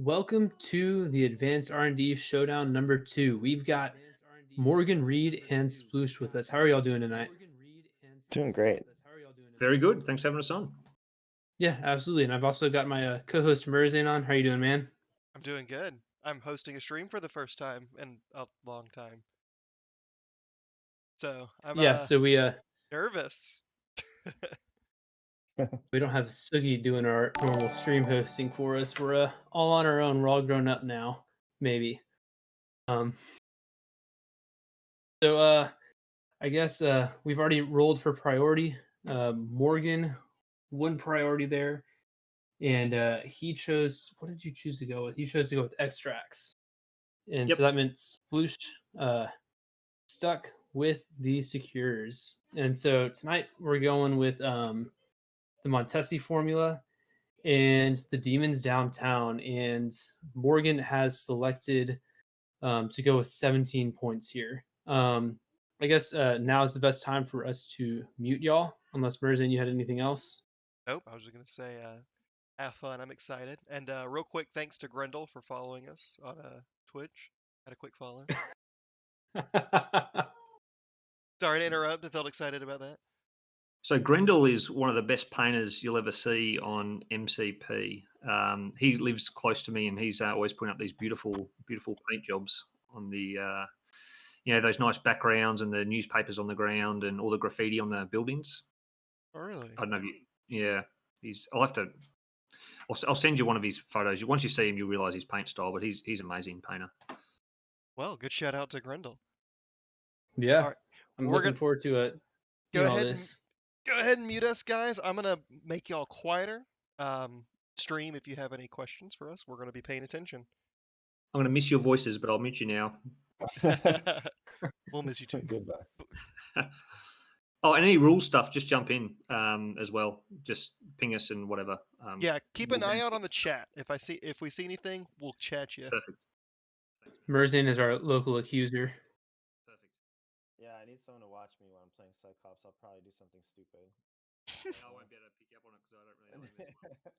Welcome to the Advanced R&D Showdown number 2. We've got Morgan, Reid, and Sploosh with us. How are y'all doing tonight? Doing great. Very good. Thanks for having us on. Yeah, absolutely. And I've also got my co-host Merzain on. How are you doing, man? I'm doing good. I'm hosting a stream for the first time in a long time. So I'm Yeah, so we nervous. we don't have Sugi doing our normal stream hosting for us. We're all on our own. We're all grown up now, maybe. Um so I guess we've already rolled for priority. Morgan won priority there. And he chose, what did you choose to go with? He chose to go with extracts. And Yep. so that meant Sploosh stuck with the secures. And so tonight we're going with the Montessi Formula and the Demons Downtown. And Morgan has selected to go with 17 points here. I guess now is the best time for us to mute y'all, unless Merzain, you had anything else? Nope, I was just gonna say have fun. I'm excited. And real quick, thanks to Grendel for following us on Twitch. Had a quick follow. Sorry to interrupt. I felt excited about that. So Grendel is one of the best painters you'll ever see on MCP. He lives close to me, and he's always putting up these beautiful paint jobs on the, those nice backgrounds and the newspapers on the ground and all the graffiti on the buildings. Oh, really? I don't know if you, yeah. I'll have to. I'll send you one of his photos. Once you see him, you'll realize his paint style. But he's an amazing painter. Well, good shout out to Grendel. Yeah, All right, I'm we're looking forward to it. Go all ahead this. Go ahead and mute us, guys. I'm gonna make y'all quieter. Stream if you have any questions for us. We're gonna be paying attention. I'm going to miss your voices, but I'll mute you now. We'll miss you too. Goodbye. Oh, and any rule stuff, just jump in as well. Just ping us and whatever. Yeah, keep an eye out on the chat. If we see anything, we'll chat you. Perfect. Merzain is our local accuser. Perfect. Yeah, I need someone to watch me when I'm playing Cyclops. I'll probably do something stupid. I won't be able to pick you up on it because I don't really know this.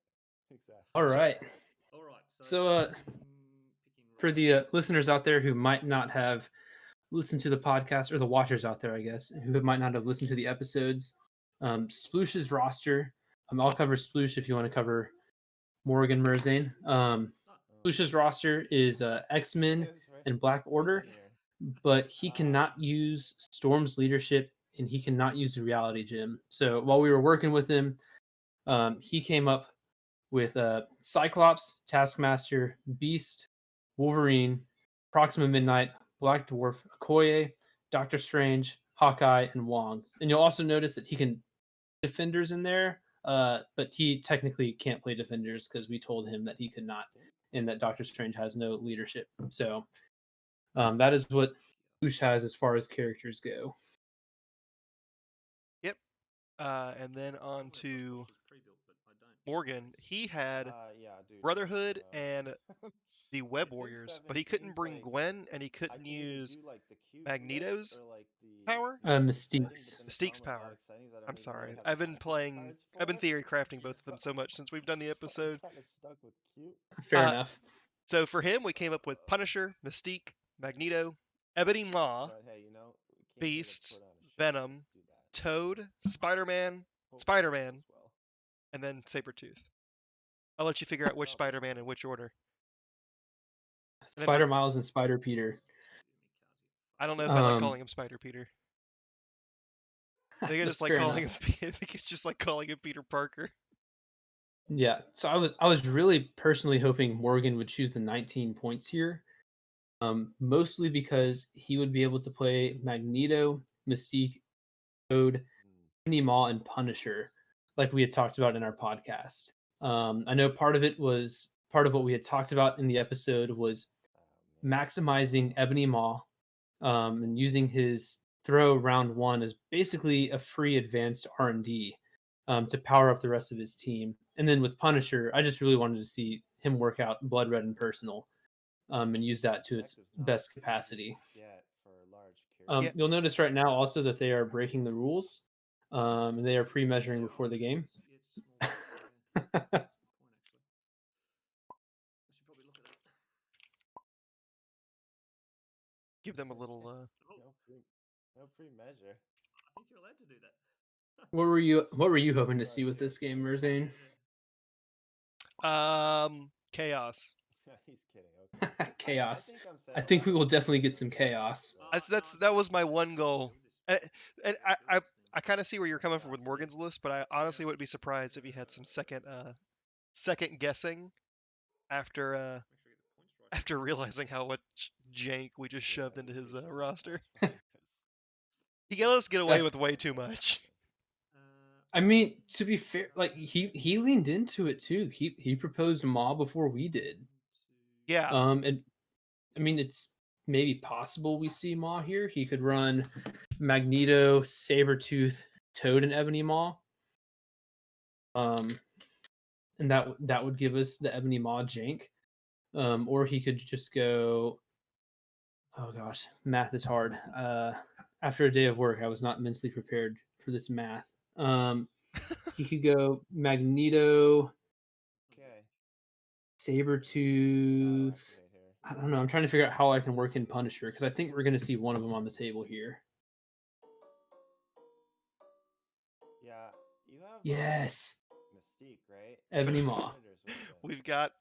Exactly. All right. All right. So for the listeners out there who might not have listened to the podcast, or the watchers out there, I guess, who might not have listened to the episodes, Sploosh's roster. I'll cover Sploosh if you want to cover Morgan Merzain. Sploosh's roster is X-Men and Black Order, but he cannot use Storm's leadership and he cannot use the Reality Gem. So while we were working with him, he came up with Cyclops, Taskmaster, Beast, Wolverine, Proxima Midnight, Black Dwarf, Okoye, Doctor Strange, Hawkeye, and Wong. And you'll also notice that he can Defenders in there, but he technically can't play Defenders because we told him that he could not, and that Doctor Strange has no leadership. So that is what Sploosh has as far as characters go. Yep. And then on to Morgan. He had Brotherhood and the Web Warriors, but he couldn't bring Gwen and he couldn't use Magneto's power. Mystiques power. I'm sorry. I've been theory crafting both of them so much since we've done the episode. Fair enough. So for him, we came up with Punisher, Mystique, Magneto, Ebony Maw, Beast, Venom, Toad, Spider-Man, and then Sabertooth. I'll let you figure out which Spider-Man in which order. Spider Miles and Spider Peter. I don't know if I like calling him Spider Peter. I think it's just like calling him Peter Parker. Yeah, so I was really personally hoping Morgan would choose the 19 points here, mostly because he would be able to play Magneto, Mystique, Toad, Ebony Maw, and Punisher, like we had talked about in our podcast. I know part of what we had talked about in the episode was maximizing Ebony Maw and using his throw round one as basically a free advanced R&D to power up the rest of his team. And then with Punisher, I just really wanted to see him work out Blood Red and Personal and use that to its best capacity. You'll notice right now also that they are breaking the rules and they are pre-measuring before the game. give them a little. No pre-measure. I think you're allowed to do that. What were you hoping to see with this game, Merzain? Chaos. He's kidding. Okay. Chaos. I I think we will definitely get some chaos. That was my one goal. And I kind of see where you're coming from with Morgan's list, but I honestly wouldn't be surprised if he had some second guessing after realizing how much jank we just shoved into his roster. He let us get away with way too much. I mean, to be fair, like he leaned into it too. He proposed Maw before we did. Yeah. And I mean, it's maybe possible we see Maw here. He could run Magneto, Sabertooth, Toad, and Ebony Maw. And that would give us the Ebony Maw jank. Or he could just go. Oh gosh, math is hard. After a day of work, I was not mentally prepared for this math. He could go Magneto, Sabertooth. I don't know. I'm trying to figure out how I can work in Punisher because I think we're going to see one of them on the table here. Yeah, you have Yes. Mystique, right? Ebony Maw. We've got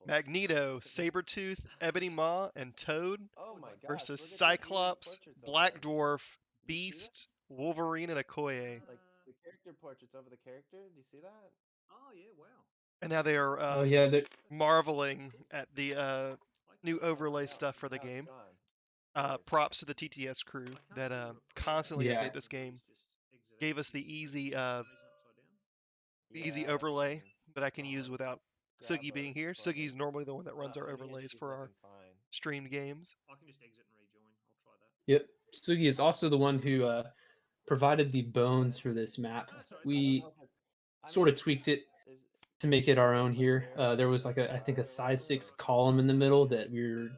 Magneto, Sabertooth, Ebony Maw, and Toad versus Cyclops, Black Dwarf, Beast, Wolverine, and Okoye. Like the character portraits over the character. Do you see that? Oh yeah, wow. And now they are marveling at the new overlay stuff for the game. Props to the TTS crew that constantly update this game. Gave us the easy overlay that I can use without Sugi being here. Sugi's normally the one that runs our overlays for our streamed games. I can just exit and rejoin. I'll try that. Yep. Sugi is also the one who provided the bones for this map. We sort of tweaked it to make it our own here. There was like I think a size 6 column in the middle that we were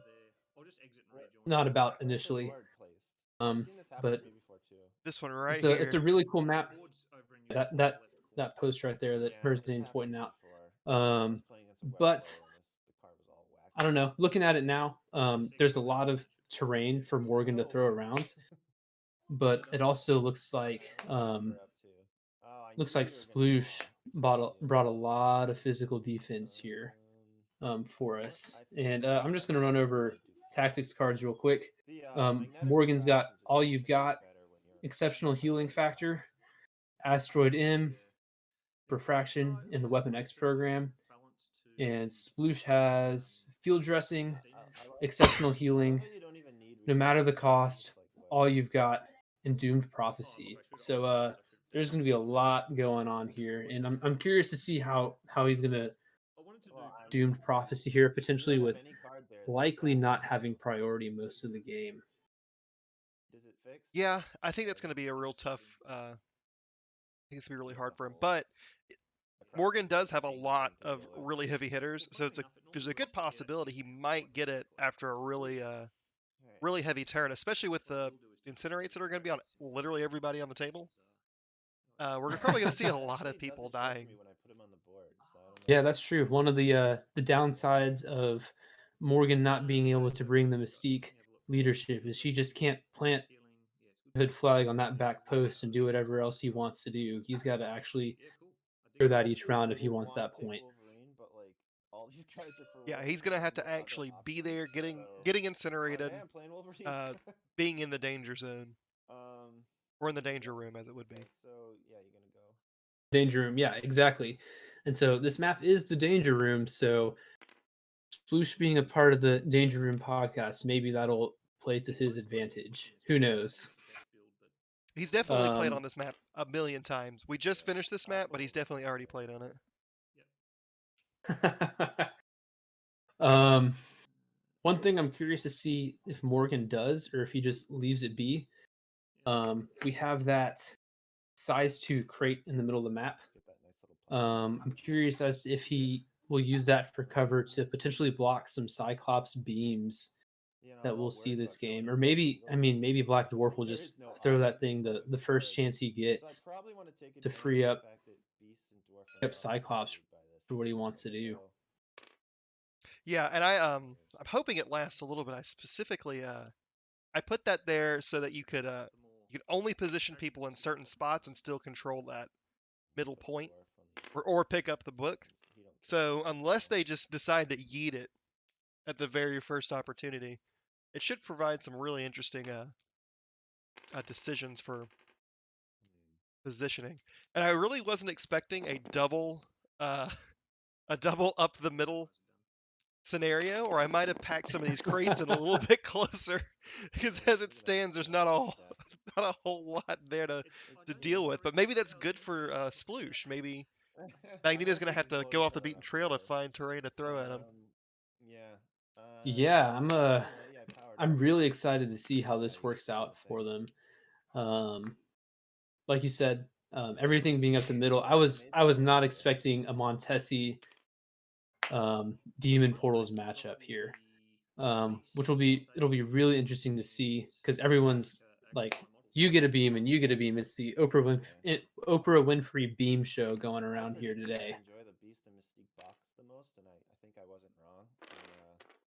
not about initially. But this one right here. It's a really cool map. That post right there that Merzain's pointing out. But I don't know. Looking at it now, there's a lot of terrain for Morgan to throw around, but it also looks like Sploosh brought a lot of physical defense here for us. And I'm just going to run over tactics cards real quick. Morgan's got All You've Got, Exceptional Healing Factor, Asteroid M, Refraction in the Weapon X program. And Sploosh has Field Dressing, Exceptional Healing, No Matter the Cost, All You've Got, and Doomed Prophecy. So there's going to be a lot going on here, and I'm curious to see how he's going to Doomed Prophecy here, potentially with likely not having priority most of the game. Yeah, I think that's going to be a real tough. I think it's going to be really hard for him, but Morgan does have a lot of really heavy hitters, so there's a good possibility he might get it after a really heavy turn, especially with the incinerates that are going to be on literally everybody on the table. We're probably going to see a lot of people dying. Yeah, that's true. One of the downsides of Morgan not being able to bring the Mystique leadership is she just can't plant hood flag on that back post and do whatever else he wants to do. He's got to actually do that each round if he wants that point. Yeah, he's gonna have to actually be there, getting incinerated, being in the danger zone, or in the danger room, as it would be. So yeah, you're gonna go danger room. Yeah, exactly. And so this map is the danger room. So Sploosh being a part of the danger room podcast, maybe that'll play to his advantage. Who knows? He's definitely played on this map a million times. We just finished this map, but he's definitely already played on it. One thing I'm curious to see if Morgan does, or if he just leaves it be. We have that size 2 crate in the middle of the map. I'm curious as to if he will use that for cover to potentially block some Cyclops beams that we'll see this game. Or maybe Black Dwarf will just throw that thing the first chance he gets to free up Cyclops for what he wants to do. Yeah, and I'm hoping it lasts a little bit. I specifically I put that there so that you could only position people in certain spots and still control that middle point, or pick up the book. So unless they just decide to yeet it at the very first opportunity, it should provide some really interesting decisions for positioning. And I really wasn't expecting a double up the middle scenario, or I might have packed some of these crates in a little bit closer, because as it stands, there's not a whole lot there to deal with. But maybe that's good for Sploosh. Maybe Magneto's gonna have to go off the beaten trail to find terrain to throw at him. Yeah, I'm really excited to see how this works out for them. Like you said, everything being up the middle. I was not expecting a Montessi Demon Portals matchup here, which it'll be really interesting to see, because everyone's like, you get a beam and you get a beam. It's the Oprah Winfrey beam show going around here today. Enjoy the Beast and Mystique box the most, and I think I wasn't wrong. And,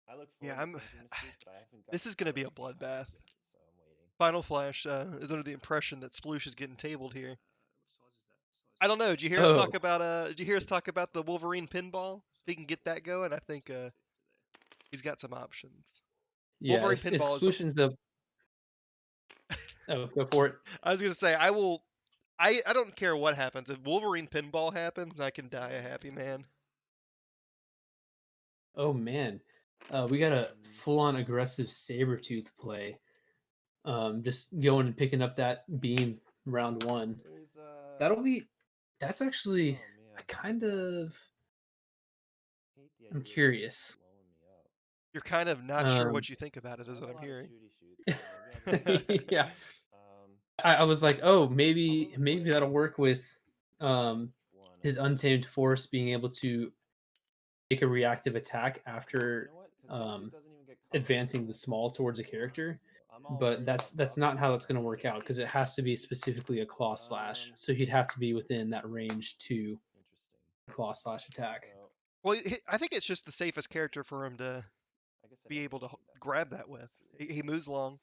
I look Yeah, forward to Mystique, but I haven't got this is gonna be a to see bloodbath. it, so I'm waiting. Final Flash is under the impression that Sploosh is getting tabled here. I don't know. Did you hear us talk about the Wolverine pinball? If he can get that going, I think he's got some options. Yeah, Wolverine if pinball is. Solutions the oh, go for it. I was gonna say I will. I don't care what happens. If Wolverine pinball happens, I can die a happy man. Oh man, we got a full-on aggressive Sabertooth play. Just going and picking up that beam round one. That's actually I'm curious. You're kind of not sure what you think about it, is what I'm hearing. Yeah. I was like, oh, maybe that'll work with his Untamed Force being able to make a reactive attack after advancing the small towards a character. But that's not how that's going to work out, because it has to be specifically a claw slash. So he'd have to be within that range to claw slash attack. Well, I think it's just the safest character for him to be able to grab that with. He moves long,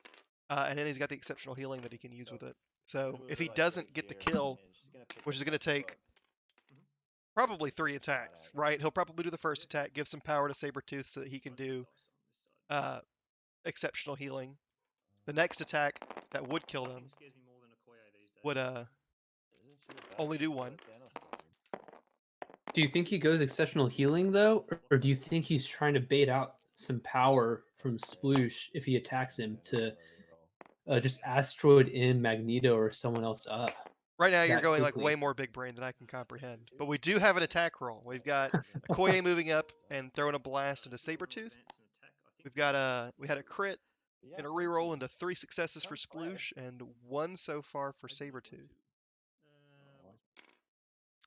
and then he's got the exceptional healing that he can use with it. So if he doesn't get the kill, which is going to take probably 3 attacks, right? He'll probably do the first attack, give some power to Sabertooth so that he can do exceptional healing. The next attack that would kill him would only do 1. Do you think he goes exceptional healing though, or do you think he's trying to bait out some power from Sploosh if he attacks him to just asteroid in Magneto or someone else up? Right now, you're going like way more big brain than I can comprehend. But we do have an attack roll. We've got Okoye moving up and throwing a blast into Sabertooth. We had a crit and a reroll into 3 successes for Sploosh and 1 so far for Sabertooth.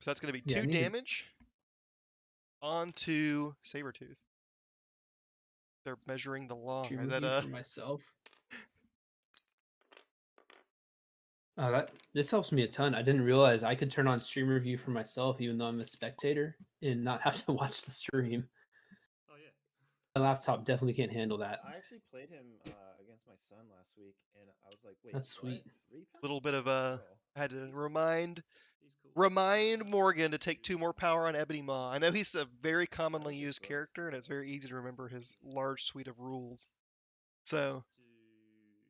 So that's going to be 2 damage onto Sabertooth. They're measuring the long. Is that for myself? This helps me a ton. I didn't realize I could turn on stream review for myself, even though I'm a spectator, and not have to watch the stream. Oh yeah. My laptop definitely can't handle that. I actually played him against my son last week, and I was like, wait, that's sweet. A little bit of I had to remind Morgan to take 2 more power on Ebony Maw. I know he's a very commonly used character, and it's very easy to remember his large suite of rules. So,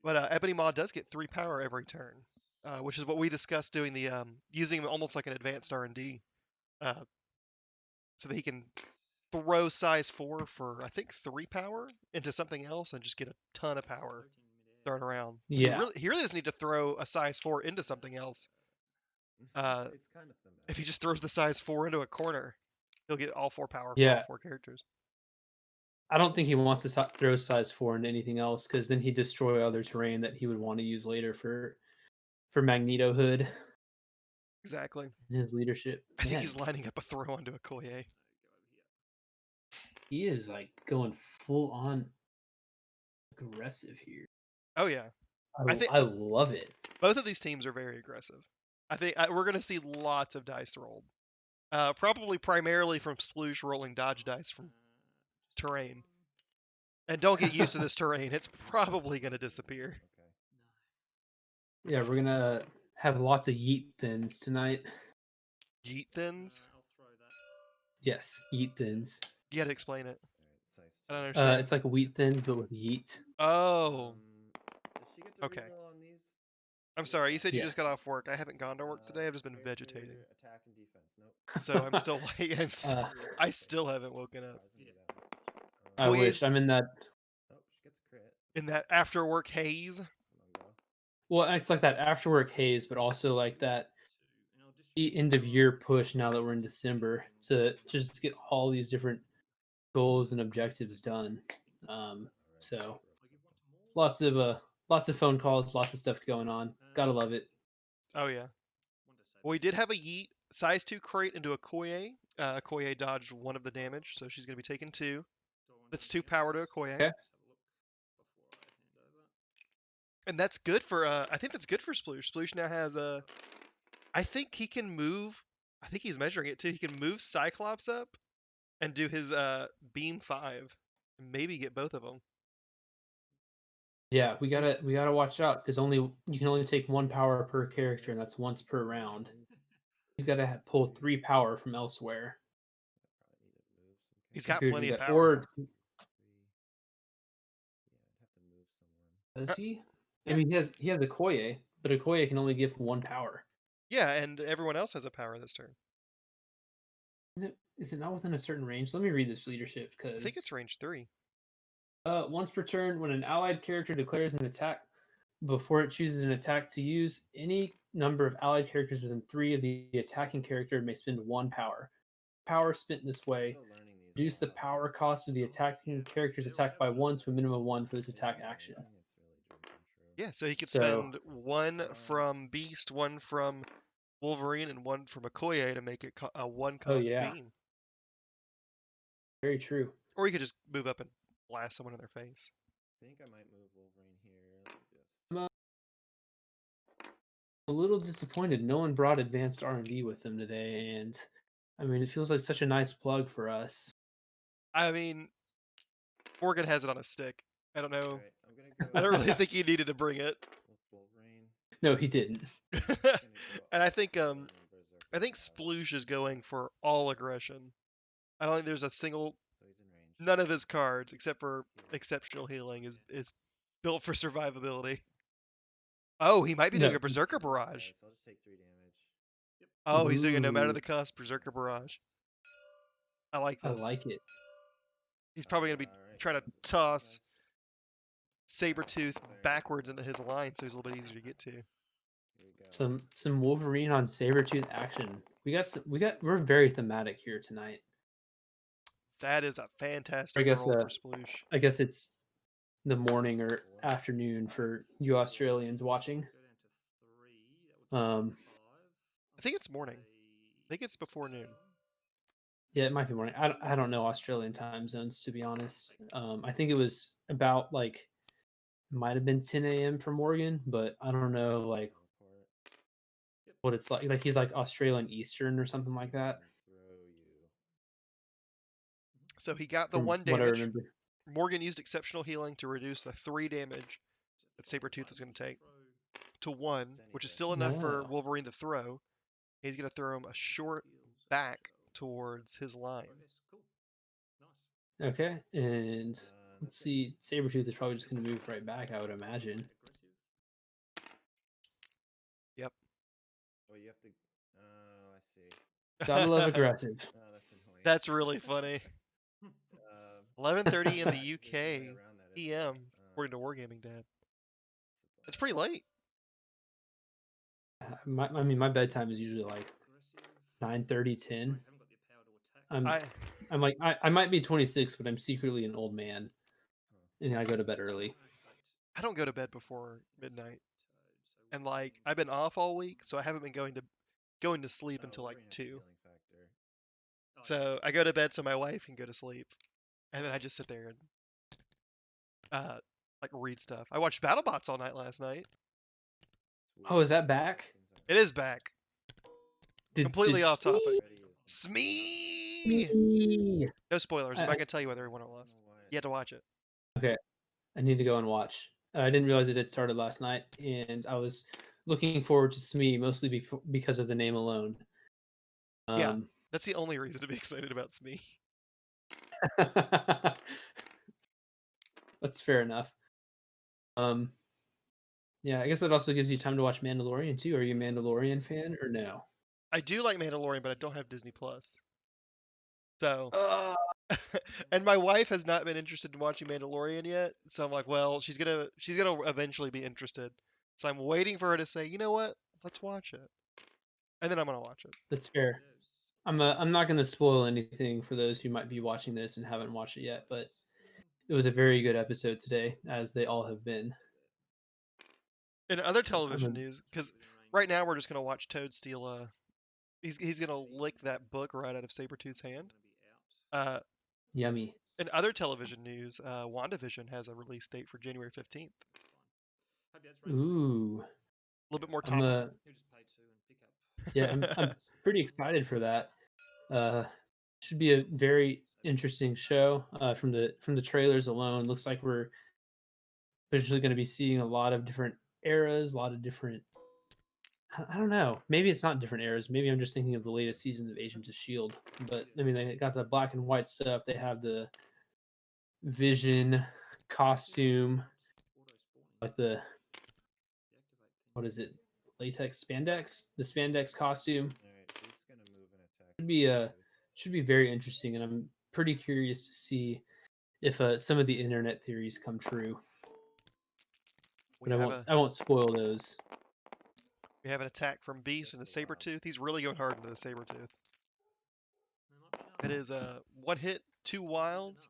but Ebony Maw does get 3 power every turn, which is what we discussed doing the using him almost like an advanced R&D, so that he can throw size 4 for I think 3 power into something else and just get a ton of power thrown around. Yeah, he really doesn't need to throw a size 4 into something else. If he just throws the size 4 into a corner, he'll get all 4 power from all 4 characters. I don't think he wants to throw size 4 into anything else, because then he'd destroy other terrain that he would want to use later for Magneto Hood. Exactly. His leadership. I think he's lining up a throw onto Okoye. He is like going full on aggressive here. Oh yeah. I love it. Both of these teams are very aggressive. I think we're going to see lots of dice rolled. Probably primarily from Sploosh rolling dodge dice from terrain. And don't get used to this terrain. It's probably going to disappear. Yeah, we're gonna have lots of yeet thins tonight. Yeet thins? Yes, yeet thins. You got to explain it. I don't understand. It's like a wheat thin but with yeet. Oh. Does she get to Okay. reroll on these? I'm sorry. You said you Yeah. just got off work. I haven't gone to work today. I've just been vegetating. Attack and defense. Nope. So I'm still like, I Uh, still haven't woken up. I Okoye's wish I'm in that. Oh, she gets a crit. in that after work haze. Come on, go. Well, it's like that after work haze, but also like that end of year push now that we're in December to just get all these different goals and objectives done. So lots of phone calls, lots of stuff going on. Gotta love it. Oh yeah. Well, we did have a yeet size 2 crate into Okoye. Okoye dodged 1 of the damage, so she's going to be taking 2. That's 2 power to Okoye. Okay. And that's good for I think that's good for Sploosh. Sploosh now has I think he can move. I think he's measuring it too. He can move Cyclops up and do his beam 5 and maybe get both of them. Yeah, we gotta watch out because you can only take 1 power per character, and that's once per round. He's got to pull 3 power from elsewhere. He's got Figured plenty we of got- power. Or Yeah, I'd have to move someone. does he? Yeah. I mean, he has Okoye, but Okoye can only give 1 power. Yeah, and everyone else has a power this turn. Is it not within a certain range? Let me read this leadership I think because it's range 3. once per turn, when an allied character declares an attack, before it chooses an attack to use, any number of allied characters within 3 of the attacking character may spend 1 power. Power spent this way Still learning these reduce the all. power cost of the attacking character's attack by 1 to a minimum of 1 for this attack action. It's really dream come true. Yeah, so he could So- spend 1 from Beast, 1 from Wolverine, and 1 from Okoye to make it a 1 cost yeah. beam. Very true. Or he could just move up and blast someone in their face. I think I might move Wolverine here. Let me just... A little disappointed no one brought advanced R&D with them today, and I mean it feels like such a nice plug for us. I mean, Morgan has it on a stick. I don't know. Alright, I'm gonna go I don't really think he needed to bring it. with Wolverine. No, he didn't. I'm gonna go And I think Wolverine, Berserker, I think Flash. Sploosh is going for all aggression. I don't think there's a single So he's in range. none of his cards except for exceptional healing is built for survivability. Oh, he might be doing No. a Berserker Barrage. Okay, so I'll just take 3 damage. Oh, he's doing a no matter Ooh. the cost Berserker Barrage. I like I this. like it. He's probably gonna be Alright, trying to that's toss nice. Sabertooth backwards into his line, so he's a little bit easier to get to. Here we go. Some Wolverine on Sabertooth action. We're very thematic here tonight. That is a fantastic I guess, roll for Sploosh. I guess it's the morning or afternoon for you Australians watching. I think it's morning. I think it's before noon. Yeah, it might be morning. I don't know Australian time zones, to be honest. I think it was about like might have been 10 a.m. for Morgan, but I don't know like what it's like. Like he's like Australian Eastern or something like that. Throw you. So he got the from 1 what I damage. remember. Morgan used exceptional healing to reduce the 3 damage that Sabertooth is going to take to 1, which is still enough for No. Wolverine to throw. He's going to throw him a short back towards his line. Okay, and let's That's it. see. Sabertooth is probably just going to move right back, I would imagine. Oh, you have to. Oh, I see. Gotta love aggressive. Oh, that's annoying. That's really funny. 11:30 in the there's no way UK around that, is there? PM, according to Wargaming Dad. It's pretty late. I mean, my bedtime is usually like 9:30, 10. I'm like I might be 26, but I'm secretly an old man, and I go to bed early. I don't go to bed before midnight. And like I've been off all week, so I haven't been going to sleep until like 2. So I go to bed so my wife can go to sleep, and then I just sit there and like read stuff. I watched BattleBots all night last night. Oh, is that back? It is back. Completely off topic. Smee- Smee. No spoilers. I'm not gonna tell you whether he won or lost. You have to watch it. Okay, I need to go and watch. I didn't realize it had started last night, and I was looking forward to Smee mostly because of the name alone. Yeah, that's the only reason to be excited about Smee. That's fair enough. Yeah, I guess that also gives you time to watch Mandalorian too. Are you a Mandalorian fan or no? I do like Mandalorian, but I don't have Disney Plus. So, Uh, and my wife has not been interested in watching Mandalorian yet. So I'm like, well, she's gonna eventually be interested. So I'm waiting for her to say, you know what, let's watch it, and then I'm gonna watch it. that's fair. I'm not going to spoil anything for those who might be watching this and haven't watched it yet, but it was a very good episode today, as they all have been. In other television news, because right now we're just gonna watch Toad steal he's gonna lick that book right out of Sabertooth's hand. Yummy. In other television news, WandaVision has a release date for January 15th. Ooh. A little bit more topical. Yeah, I'm pretty excited for that. Should be a very interesting show. From the trailers alone, looks like we're potentially going to be seeing a lot of different eras, a lot of different. I don't know. Maybe it's not different eras. Maybe I'm just thinking of the latest seasons of Agents of Shield. But I mean, they got the black and white stuff. They have the Vision costume, like the what is it? Latex spandex. The spandex costume should be very interesting, and I'm pretty curious to see if some of the internet theories come true. I won't spoil those. We have an attack from Beast and the Sabertooth. He's really going hard into the Sabertooth. It is one hit, 2 wilds.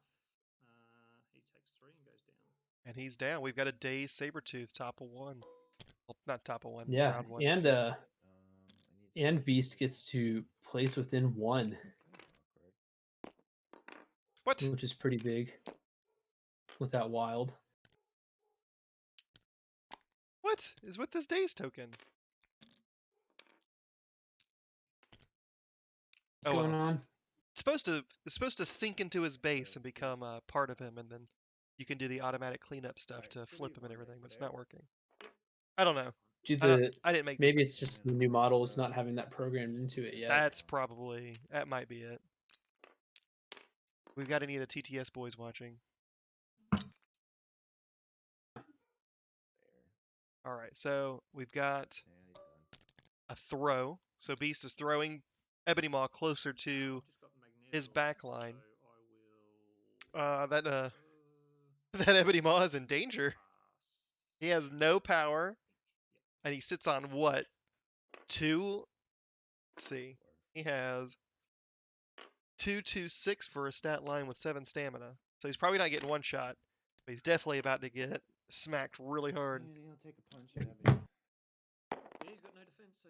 And he's down. We've got a dazed Sabertooth, top of 1. Well, not top of 1, Yeah, round 1. And Beast gets to place within 1. What? Which is pretty big with that wild. What is with this dazed token? What's going on? It's supposed to sink into his base and become a part of him, and then you can do the automatic cleanup stuff to flip him and everything, but it's not working. I don't know. I didn't make maybe it's just the new models not having that programmed into it yet. That might be it. We've got any of the TTS boys watching. All right, so we've got a throw. So Beast is throwing Ebony Maw closer to his back line. That Ebony Maw is in danger. He has no power, and he sits on what? 2? Let's see. He has 226 for a stat line with 7 stamina. So he's probably not getting one shot, but he's definitely about to get smacked really hard.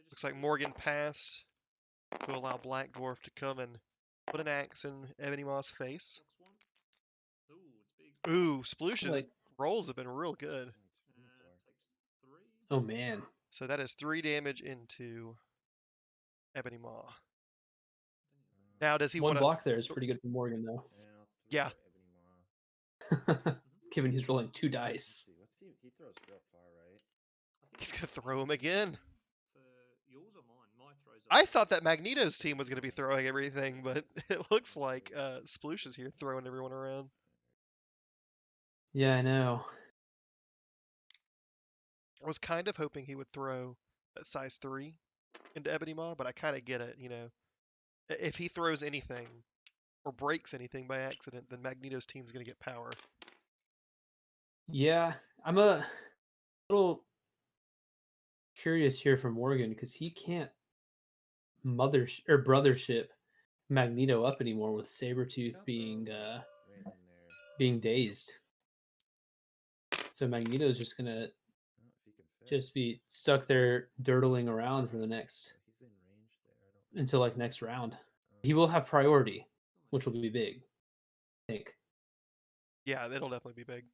Looks like Morgan passed to allow Black Dwarf to come and put an axe in Ebony Maw's face. Ooh, Sploosh's rolls have been real good. Oh man. So that is 3 damage into Ebony Maw. Now does he want to... One block there is pretty good for Morgan though. Yeah. Given he's rolling 2 dice. He throws real far, right? He's going to throw him again. I thought that Magneto's team was going to be throwing everything, but it looks like Sploosh is here throwing everyone around. Yeah, I know. I was kind of hoping he would throw a size 3 into Ebony Maw, but I kind of get it, you know. If he throws anything or breaks anything by accident, then Magneto's team's going to get power. Yeah, I'm a little curious here for Morgan because he can't brothership Magneto up anymore with Sabertooth being dazed. So Magneto's just gonna be stuck there dirtling around for the next until like next round. He will have priority, which will be big, I think. Yeah, it'll definitely be big.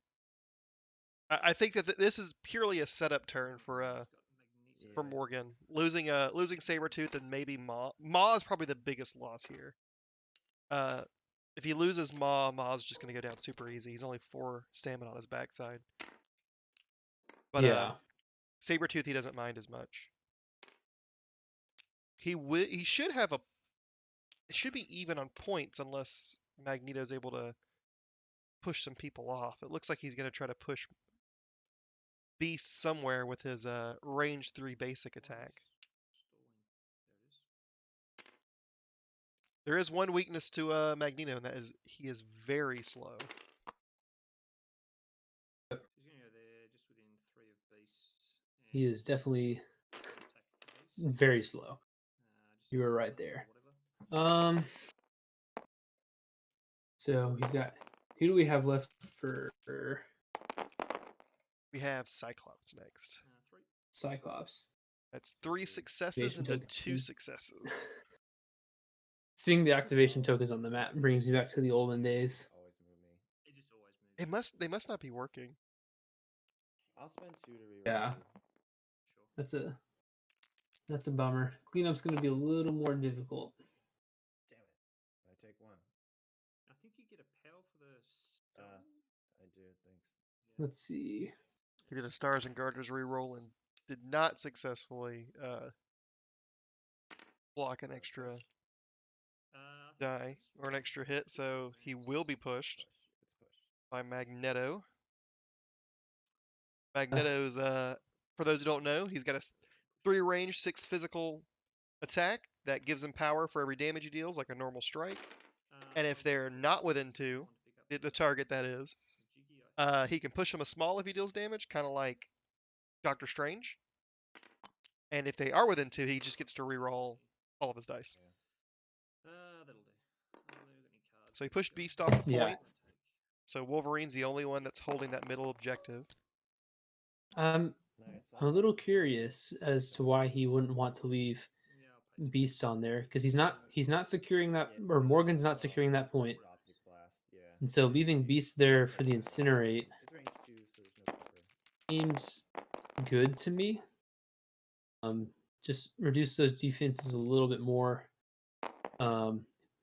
I think that this is purely a setup turn for Morgan. Losing Sabertooth and maybe Maw. Maw is probably the biggest loss here. If he loses Maw, Maw's just going to go down super easy. He's only 4 stamina on his backside. But yeah. Sabertooth, he doesn't mind as much. He should have a... It should be even on points unless Magneto's able to push some people off. It looks like he's going to try to push Beast somewhere with his range 3 basic attack. There is one weakness to Magneto, and that is he is very slow. He is definitely very slow. You were right there. So we've got, who do we have left for We have Cyclops next. Cyclops? That's 3 successes Activation into tokens. 2 successes. Seeing the activation tokens on the map brings me back to the olden days. Always move me. They must not be working. I'll spend 2 to reroll. Yeah. That's a bummer. Cleanup's going to be a little more difficult. Damn it. I take 1. I think you get a power for the stone. I do, thanks. Let's see. He did a Stars and Garters reroll and did not successfully block an extra die or an extra hit, so he will be pushed It's pushed. by Magneto. Magneto's, for those who don't know, he's got a 3 range, 6 physical attack that gives him power for every damage he deals, like a normal strike. And if they're not within 2, the target that is, he can push him a small if he deals damage, kind of like Doctor Strange. And if they are within 2, he just gets to reroll all of his dice. That'll do. So he pushed Beast off the Yeah. point. So Wolverine's the only one that's holding that middle objective. I'm Nice. a little curious as to why he wouldn't want to leave Beast on there, because he's not securing that, or Morgan's not securing that point. Optic blast, yeah. And so leaving Beast there for the incinerate It's range 2, so there's no cover. seems good to me. Just reduce those defenses a little bit more.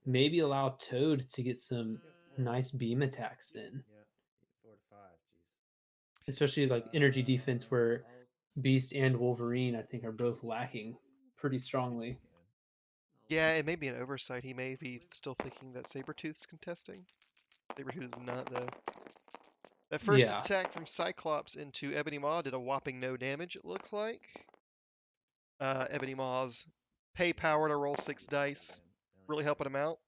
Maybe allow Toad to get some nice beam attacks in, Yeah, 4 to 5, jeez. especially like energy defense, where Beast and Wolverine I think are both lacking pretty strongly. Yeah, it may be an oversight. He may be still thinking that Sabertooth's contesting. Sabertooth is not, though. That first Yeah. attack from Cyclops into Ebony Maw did a whopping no damage, it looks like. Ebony Maw's pay power to roll 6 dice, really helping him out.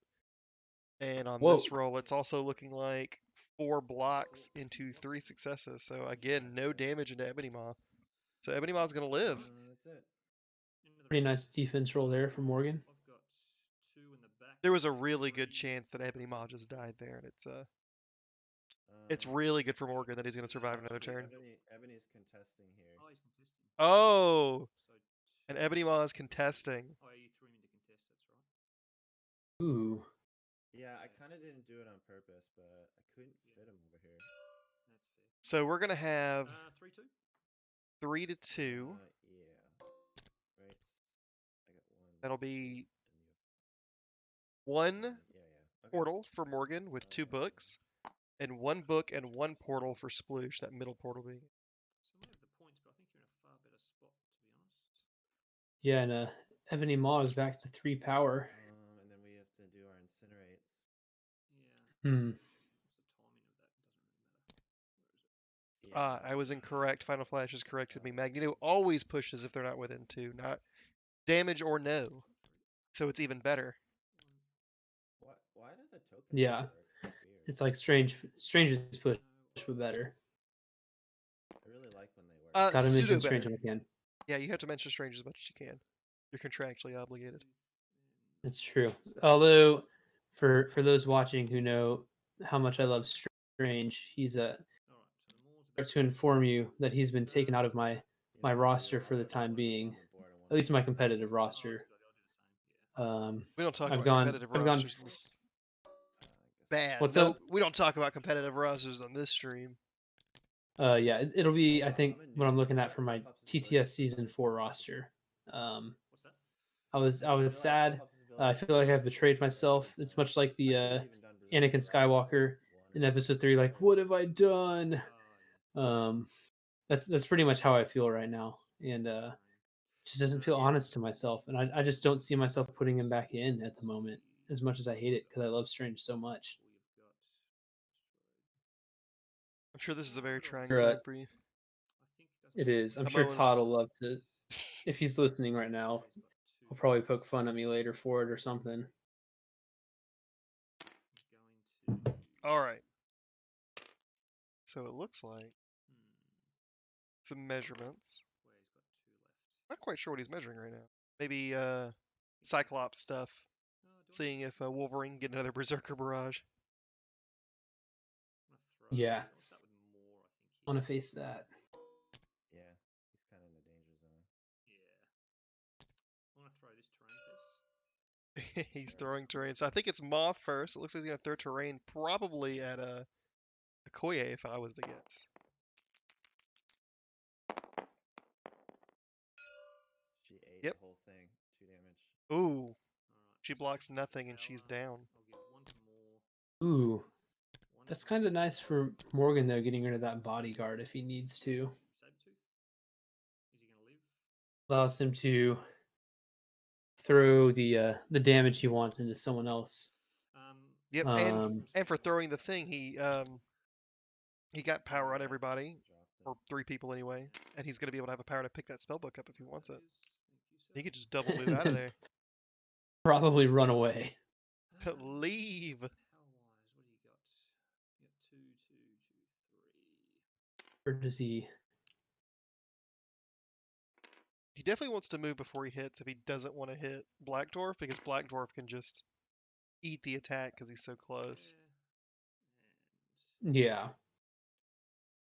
And on Whoa. this roll, it's also looking like 4 blocks into 3 successes. So again, no damage into Ebony Maw. So Ebony Maw's going to live. That's it. Pretty nice defense roll there for Morgan. There was a really good chance that Ebony Maw just died there, and it's really good for Morgan that he's going to survive another turn. Ebony's contesting here. Oh! And Ebony Maw is contesting. Oh, you threw him into contest, that's right. Ooh. Yeah, I kind of didn't do it on purpose, but I couldn't fit him over here. That's fair. So we're going to have 3-2. 3 to 2. Yeah. Right. I got 1. That'll be and 1 yeah. Okay. portal for Morgan with 2 books, and 1 book and 1 portal for Sploosh, that middle portal being. So I might have the points, but I think you're in a far better spot, to be honest. Yeah, and Ebony Maw is back to 3 power. And then we have to do our incinerates. Yeah. Hmm. What's the timing of that? It doesn't really matter. Where is it? I was incorrect. Final Flash has corrected me. Magneto always pushes if they're not within 2, not damage or no. So it's even better. Why do the tokens Yeah. work? Weird. It's like Strange's push for better. I really like when they work. Gotta Pseudo mention Strange better. when I can. Yeah, you have to mention Strange as much as you can. You're contractually obligated. It's true. Although, for those watching who know how much I love Strange, he's starts to inform you that he's been taken out of my roster for the time being, at least my competitive roster. We don't talk I've about gone- competitive I've gone- rosters in this. Bad. What's no, up? we don't talk about competitive rosters on this stream. Yeah, it'll be, I think, what I'm looking at for my TTS Season 4 roster. What's that? I was sad. I feel like I've betrayed myself. It's much like the Anakin Skywalker in Episode 3, like, what have I done? That's pretty much how I feel right now, and just doesn't feel honest to myself, and I just don't see myself putting him back in at the moment, as much as I hate it because I love Strange so much. I'm sure this is a very trying Right. time for you. It is. I'm I'm sure Owen's- Todd will love to. If he's listening right now, he'll probably poke fun at me later for it or something. All right. So it looks like some measurements. Not quite sure what he's measuring right now. Maybe Cyclops stuff. Seeing if Wolverine can get another Berserker barrage. Yeah. I want to face that. Yeah, he's kind of in the danger zone. I want to throw this terrain piece. He's throwing terrain. So I think it's Moth first. It looks like he's gonna throw terrain probably at Okoye if I was to guess. She ate Yep. the whole thing. 2 damage. Ooh. She blocks nothing and she's down. Ooh. That's kind of nice for Morgan, though, getting rid of that bodyguard if he needs to. Sabertooth? Is he going to live? Allows him to throw the damage he wants into someone else. Yep, and for throwing the thing, he got power on everybody, or 3 people anyway, and he's gonna be able to have a power to pick that spellbook up if he wants it. He could just double move out of there. Probably run away. Leave. Power-wise, what do you got? You got 2, 2, 2, 3. Or does he? He definitely wants to move before he hits if he doesn't want to hit Black Dwarf, because Black Dwarf can just eat the attack because he's so close. Yeah.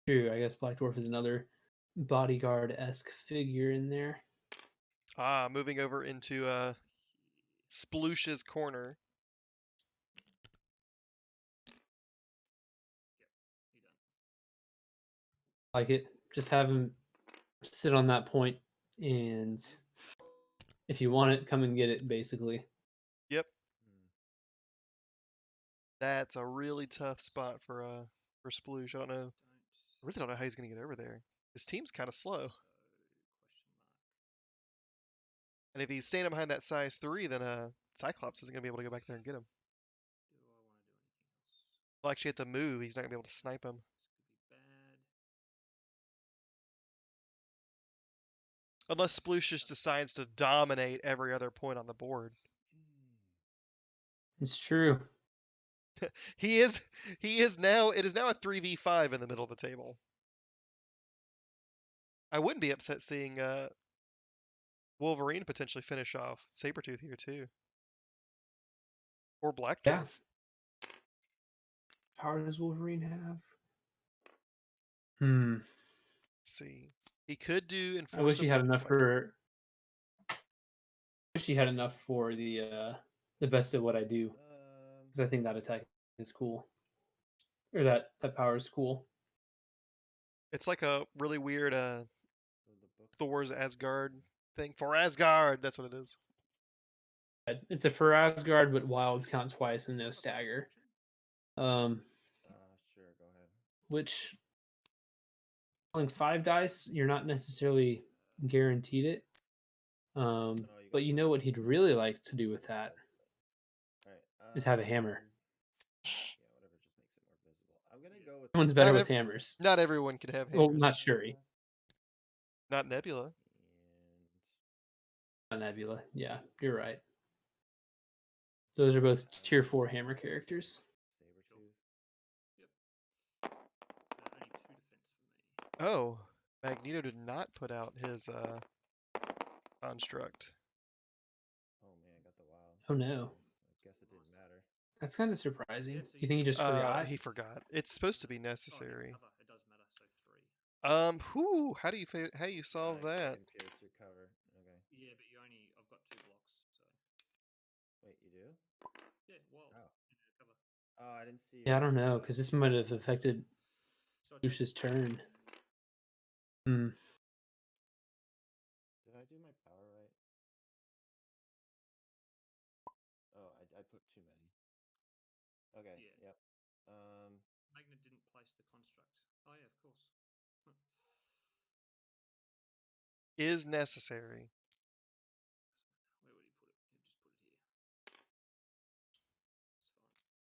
True. I guess Black Dwarf is another bodyguard-esque figure in there. Ah, moving over into Sploosh's corner. Like it. Just have him sit on that point, and if you want it, come and get it, basically. Yep. That's a really tough spot for Sploosh. I don't know. I really don't know how he's gonna get over there. His team's kind of slow. And if he's standing behind that size 3, then Cyclops isn't gonna be able to go back there and get him. He'll actually have to move. He's not gonna be able to snipe him. Unless Sploosh just decides to dominate every other point on the board. It's true. He is now. It is now a 3v5 in the middle of the table. I wouldn't be upset seeing Wolverine potentially finish off Sabertooth here too, or Black Dwarf. Yeah. How power does Wolverine have? Let's see, he could do enforcement. I wish he had enough for. I wish he had enough for the best of what I do, because I think that attack is cool, or that power is cool. It's like a really weird Thor's Asgard thing. For Asgard, that's what it is. It's a for Asgard, but wilds count twice and no stagger. Sure, go ahead. Which, rolling 5 dice, you're not necessarily guaranteed it. But you know what he'd really like to do with that is have a hammer. Yeah, whatever just makes it more visible. I'm gonna go with. Everyone's better with hammers. Not everyone can have hammers. Well, not Shuri. Not Nebula. Not Nebula. Yeah, you're right. Those are both tier 4 hammer characters. Oh, Magneto did not put out his construct. Oh man, I got the wild. Oh no. I guess it didn't matter. That's kind of surprising. You think he just forgot? He forgot. It's supposed to be necessary. It does matter, so 3. Whew, how do you solve that? Pierce your cover. Okay. Yeah, but I've got 2 blocks, so. Wait, you do? Yeah, well. Cover. Oh, I didn't see. Yeah, I don't know, because this might have affected Lucius' turn. Did I do my power right? Oh, I put too many. Okay. Yeah. Yep. Magnet didn't place the construct. Oh yeah, of course. Is necessary. Where would he put it? He'll just put it here.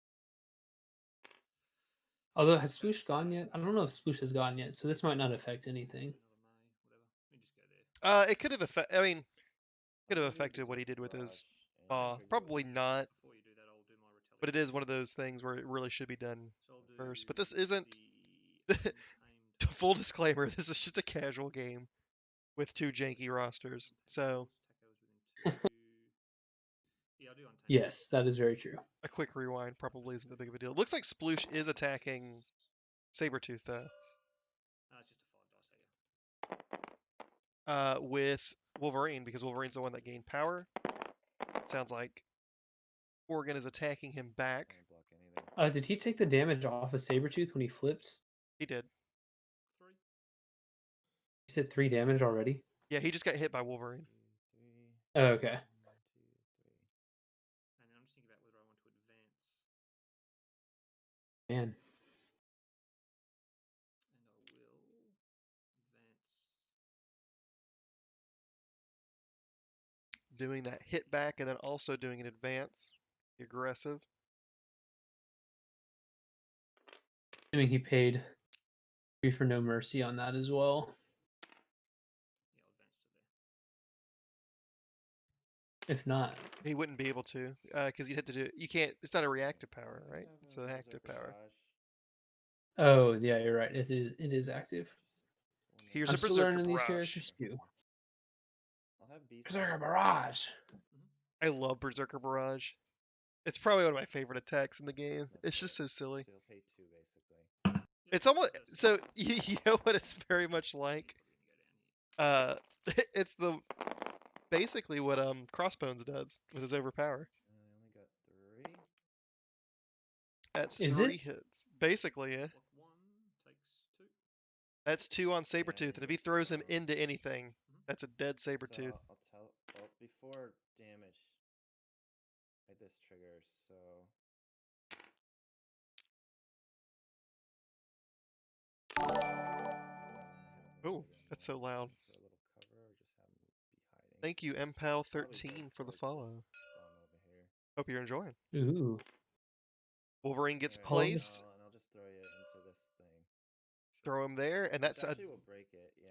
It's fine. Although, has Sploosh gone yet? I don't know if Sploosh has gone yet, so this might not affect anything. Another May, whatever. We just go there. It could have affected. I mean, could have affected what he did with his paw. Probably not. Before you do that, I'll do my retaliation. But it is one of those things where it really should be done So I'll do first. But this isn't. the untamed. Full disclaimer: this is just a casual game with 2 janky rosters. So Yeah, I'll do untamed. Yes, that is very true. a quick rewind probably isn't that big of a deal. Looks like Sploosh is attacking Sabertooth though. It's just a 5 dice, With Wolverine, because Wolverine's the one that gained power. Sounds like Morgan is attacking him back. Can't block anything. Did he take the damage off of Sabertooth when he flipped? He did. 3. He said 3 damage already? Yeah, he just got hit by Wolverine. 2, 3. Oh, okay. 1, 2, 3. And then I'm just thinking about whether I want to advance. Man. And I will advance. Doing that hit back and then also doing an advance. Aggressive. Assuming he paid 3 for no mercy on that as well. Yeah, I'll advance to there. If not, He wouldn't be able to, because you'd have to do. You can't. It's not a reactive power, right? It's an active power. oh yeah, you're right. It is active. Here's I'm a still Berserker learning these Barrage. characters too. I'll have beast. Berserker Barrage. I love Berserker Barrage. It's probably one of my favorite attacks in the game. It's just so silly. So you'll pay 2 basically. It's almost so you know what it's very much like. It's the basically what Crossbones does with his overpower. I only got 3. That's Is 3 it? hits, basically. Yeah, Block 1 takes 2. that's 2 on Sabertooth, and if he throws him into anything, that's a dead So Sabertooth. I'll tell. Well, before damage, this triggers. So. Oh, that's so loud. For a little cover, or just have him be hiding. Thank you, MPAL13 for the follow. Over here. Hope you're enjoying. Ooh. Wolverine gets There we go. placed. And I'll just throw you into this thing. Throw him there, and that's This a actually will break it. Yeah.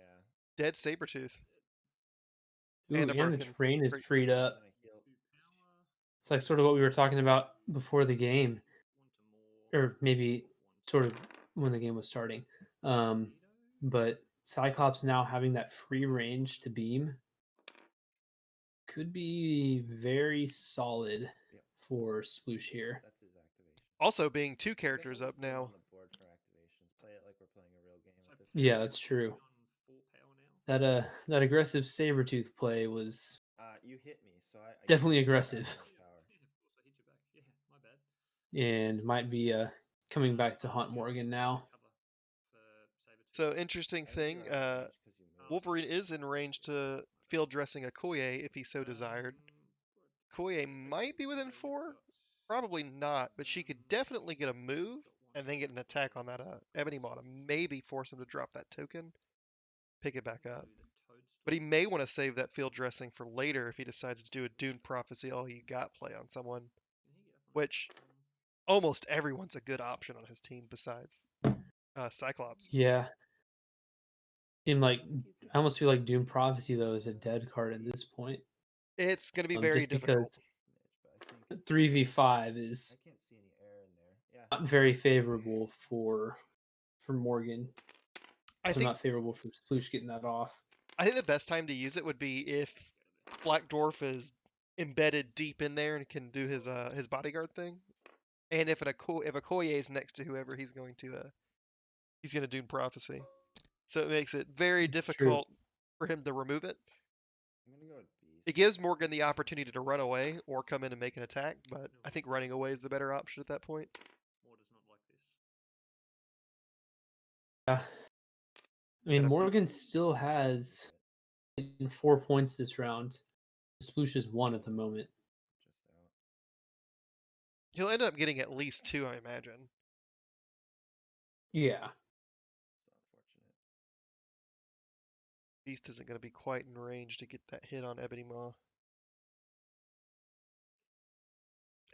dead Sabertooth. Ooh, And a and the broken terrain is great- freed up. And I heal. It's like sort of what we were talking about before the game, or maybe sort of when the game was starting. But Cyclops now having that free range to beam could be very solid Yep. for Sploosh here. That's his activation. Also being 2 I guess characters I'll up just put him now. on the board for activations. Play it like we're playing a real game at this Yeah, point. that's true. On 4 power now. That aggressive Sabertooth play was You hit me, so I definitely can't do that aggressive. much power. Yeah, of course I hit you back. Yeah, my bad. and might be coming back to haunt Morgan now. So interesting I think thing, you're out of range 'cause you moved. Wolverine is in range to field dressing Okoye if he so desired. Okoye might be within 4, probably not, but she could definitely get a move and then get an attack on that Ebony mod and maybe force him to drop that token, pick it back up. But he may want to save that field dressing for later if he decides to do a Dune Prophecy all you got play on someone, which almost everyone's a good option on his team besides Cyclops. Yeah. I almost feel like Doom Prophecy though is a dead card at this point. It's going to be very difficult. 3v5 is I can't see any air in there. Yeah. not very favorable for Morgan. I Also think not favorable for Sploosh getting that off. I think the best time to use it would be if Black Dwarf is embedded deep in there and can do his bodyguard thing, and if Okoye is next to whoever he's going to Dune Prophecy. So it makes it very It's true. difficult for him to remove it. I'm gonna go with beast. It gives Morgan the opportunity to run away or come in and make an attack, but I think running away is the better option at that point. War does not like this. Yeah. I mean, Gotta Morgan still has 4 points this round. Sploosh is 1 at the moment. Just out. He'll end up getting at least 2, I imagine. Yeah. It's unfortunate. Beast isn't going to be quite in range to get that hit on Ebony Maw.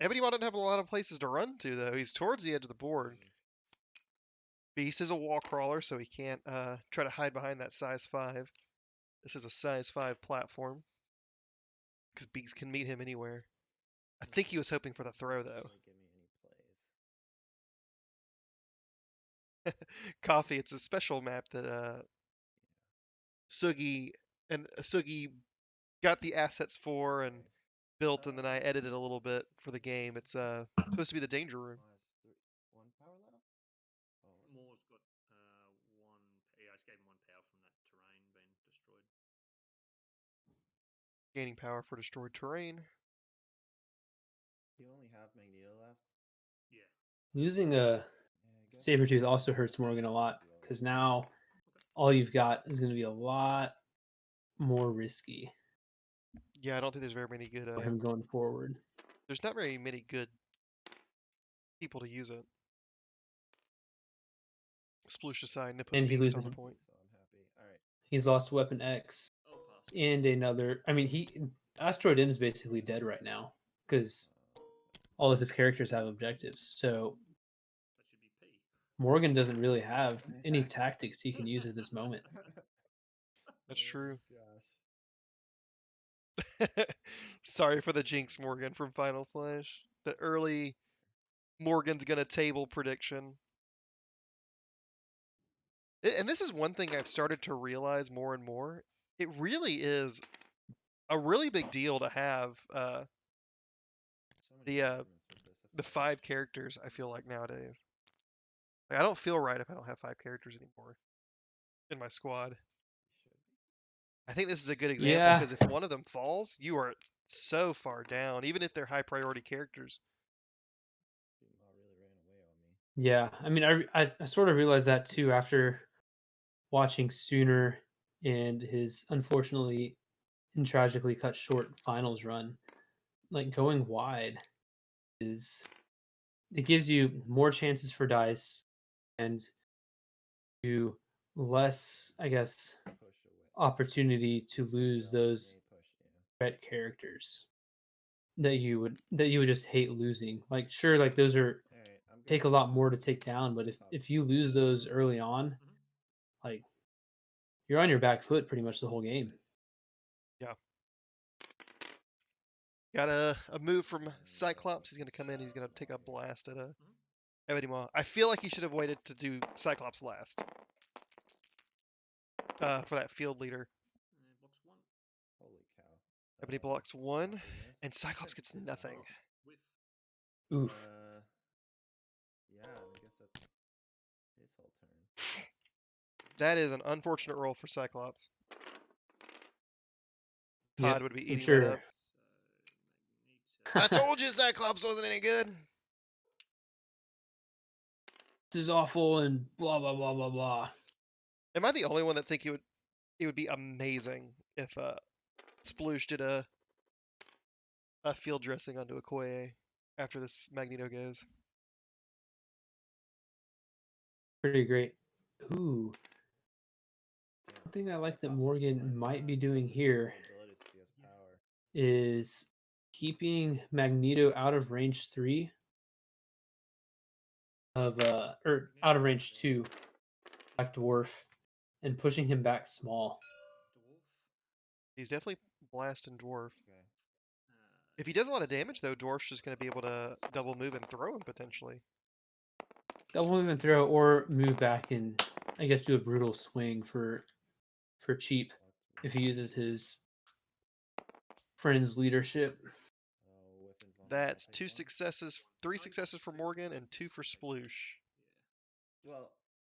Ebony Maw doesn't have a lot of places to run to, though. He's towards the edge of the board. Beast is a wall crawler, so he can't try to hide behind that size 5. This is a size 5 platform. Because Beast can meet him anywhere. I think he was hoping for the throw, though. Give me any plays. Coffee, it's a special map that Sugi got the assets for and built, and then I edited a little bit for the game. It's supposed to be the danger room. One power left? Moore's got one. Yeah, I just gave him 1 power from that terrain being destroyed. Gaining power for destroyed terrain. You only have Magneto left? Yeah. Losing a Sabertooth also hurts Morgan a lot because now all you've got is going to be a lot more risky Yeah, I don't think there's very many good. for him going forward. There's not very many good people to use it. Sploosh aside, and put And he Beast on loses. the point. So I'm happy. Alright. He's lost Weapon X and another. I mean, Asteroid M is basically dead right now because all of his characters have objectives. So That should be P. Morgan doesn't really have any tactics he can use at this moment. That's true. Gosh. Sorry for the jinx, Morgan, from Final Flash. The early Morgan's gonna table prediction. And this is one thing I've started to realize more and more. It really is a really big deal to have the 5 characters, I feel like, nowadays. Like, I don't feel right if I don't have 5 characters anymore in my squad. I think this is a good example because if one of them falls, you are so far down, even if they're high priority characters. Yeah, I mean, I sort of realized that too after watching Sooner and his unfortunately and tragically cut short finals run. Like going wide it gives you more chances for dice and you less, I guess, opportunity to lose those threat characters that you would just hate losing. Like sure, like those are take a lot more to take down, but if you lose those early on, like you're on your back foot pretty much the whole game. Yeah. Got a move from Cyclops. He's going to come in. He's going to take a blast at Ebony Maw. I feel like he should have waited to do Cyclops last. For that field leader. Blocks 1. Holy cow. Ebony blocks 1, and Cyclops gets nothing. Oof. Yeah, I guess that's his whole turn. That is an unfortunate roll for Cyclops. Todd would be eating sure. that up. I told you Cyclops wasn't any good. This is awful and blah blah blah blah blah. Am I the only one that think it would be amazing if Sploosh did a field dressing onto Okoye after this Magneto goes? Pretty great. Ooh. One thing I like that Morgan might be doing here is keeping Magneto out of range 3 of or out of range 2 like Dwarf and pushing him back small. He's definitely blasting Dwarf. If he does a lot of damage though, Dwarf's just going to be able to double move and throw him potentially. Double move and throw, or move back and I guess do a brutal swing for cheap if he uses his friend's leadership. That's 3 successes for Morgan and 2 for Sploosh. Well,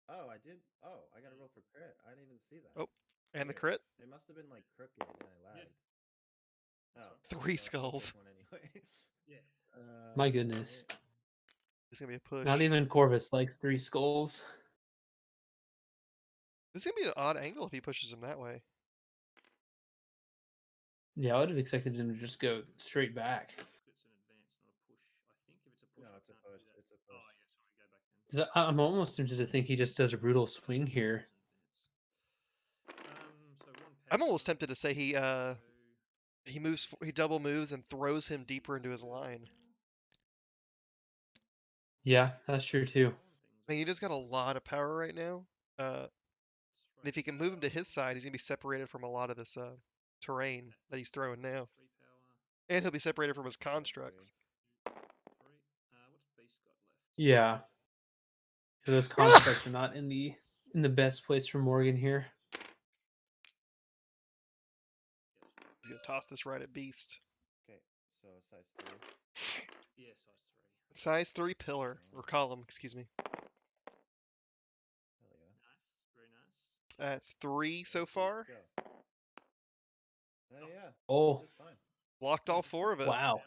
I got a roll for crit. I didn't even see that. Oh, and the crit? It must have been like crooked and I lagged. Oh, 3 skulls. Anyway. Yeah. My goodness. It's going to be a push. Not even Corvus likes 3 skulls. This is going to be an odd angle if he pushes him that way. Yeah, I would have expected him to just go straight back. It's an advance, not a push. I think if it's a push, it's a push. It's a push. 'Cause I'm almost tempted to think he just does a brutal swing here. I'm almost tempted to say he double moves and throws him deeper into his line. Yeah, that's true too. Magneto's got a lot of power right now. And if he can move him to his side, he's gonna be separated from a lot of this terrain that he's throwing now. And he'll be separated from his constructs. Yeah. Those constructs are not in the best place for Morgan here. He's gonna toss this right at Beast. Okay, so size 3. Size 3 pillar or column, excuse me. Hell yeah. That's 3 so far. Go. Oh yeah. Oh, Just fine. Blocked all 4 of it. wow.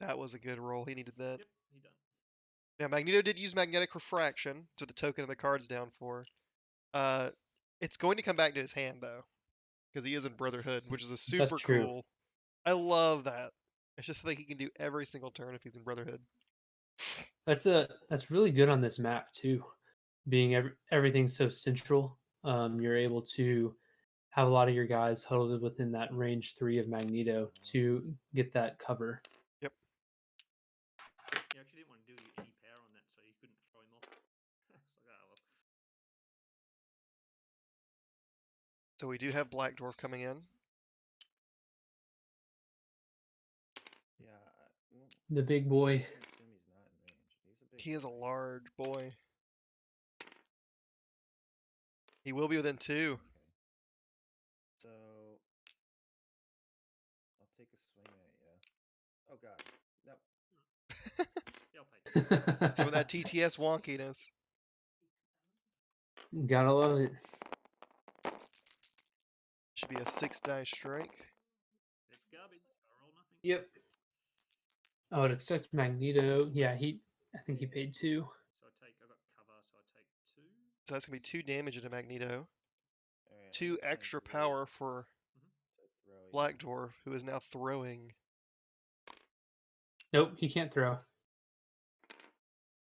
That was a good roll. He needed that. Yeah, Magneto did use magnetic refraction to the token of the card's down for. It's going to come back to his hand though, because he is in Brotherhood, which is a super true. cool. I love that. It's just something he can do every single turn if he's in Brotherhood. That's really good on this map too. Being everything's so central, you're able to have a lot of your guys huddled within that range 3 of Magneto to get that cover. Yep. He actually didn't want to do any power on that, so you couldn't throw him off. It's like, oh, well. So we do have Black Dwarf coming in. Yeah. The big boy. I assume he's not in range. He's a big He is a boy. large boy. He will be within 2. Okay. So I'll take a swing at you. Oh god. No. Yeah, I'll pay. Some of that TTS wonkiness. Gotta love it. Should be a 6-die strike. It's garbage. I roll nothing. Yep. Oh, it expects Magneto. Yeah, I think he paid 2. So I got cover, so I take 2. So that's gonna be 2 damage into Magneto. Alright, 2 extra power for Black Dwarf, who is now throwing. Nope, he can't throw.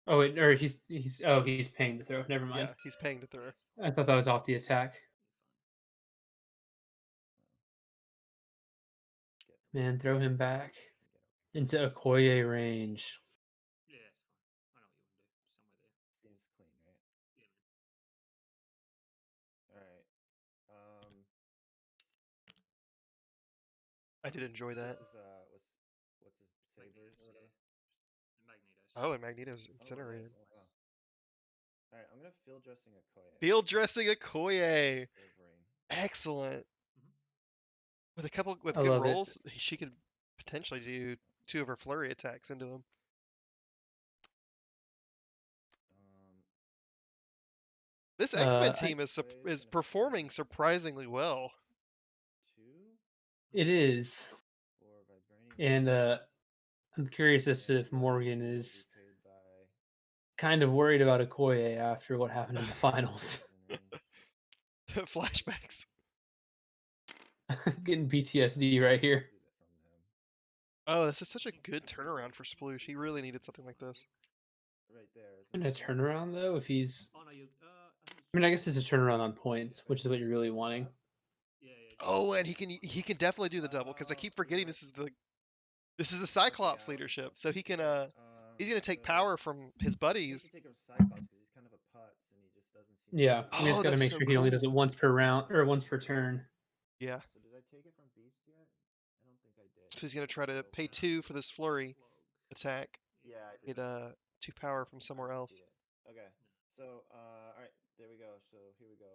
Oh wait, or he's paying to throw. Never mind. Yeah, he's paying to throw. I thought that was off the attack. Man, throw him back into Okoye range. Yeah, it's fine. I know what you want to do. Somewhere there. Seems clean, right? Yeah, man. Alright. I did enjoy that. This is, what's his sabers or whatever? Magneto's. Oh, and Magneto's Oh, right. incinerated. Oh, wow. Alright, I'm gonna field dressing Okoye. Field dressing Okoye. Wolverine. Excellent. With a couple I good love it. rolls, she could potentially do 2 of her flurry attacks into him. This X-Men team is performing surprisingly well. 2? It is. For vibranium. And I'm curious as to if Morgan is kind of worried about Okoye after what happened in the finals. Flashbacks. Getting PTSD right here. Oh, this is such a good turnaround for Sploosh. He really needed something like this. Right there. And a turnaround though, if he's. Oh, no, I mean, I guess it's a turnaround on points, which is what you're really wanting. Yeah. Oh, and he can definitely do the double because I keep forgetting this is the Cyclops leadership. So he can he's gonna take power from his buddies. Take him Cyclops because he's kind of a putz and he just doesn't seem. Yeah, to- we just got to that's make so sure he only cool. does it once per round or once per turn. Yeah. So did I take it from Beast yet? I don't think I did. So he's gonna try to pay 2 for this flurry attack. Yeah, I Get did. 2 power from somewhere else. See it. Okay. So all right, there we go. So here we go.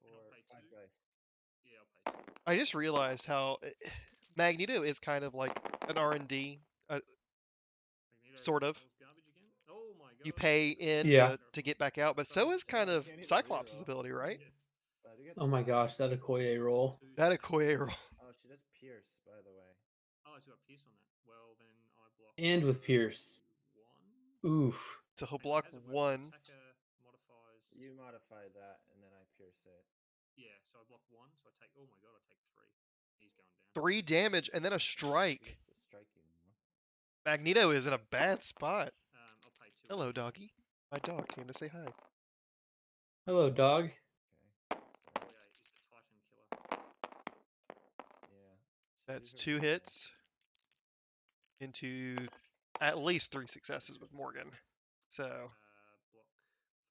And I'll pay 5 2. dice. Yeah, I'll pay 2. I just realized how Magneto is kind of like an R&D. Sort of. Oh my god. You pay in Yeah. to get back out, but so is kind of Cyclops' ability, right? Oh my gosh, that Okoye roll. That Okoye roll. Oh, she does pierce, by the way. Oh, it's got Pierce on that. Well, then I block. And with Pierce. 1. Oof. So he'll And block as it works, 1. attacker modifies. You modify that, and then I pierce it. Yeah, so I block 1, so I take. Oh my god, I take 3 damage and then a strike. It's a striking one. Magneto is in a bad spot. I'll pay 2. Hello, doggy. My dog came to say hi. Hello, dog. Okay. Okoye is the Titan killer. Yeah. That's These are 2 good. hits into at least 3 successes with Morgan. So Block.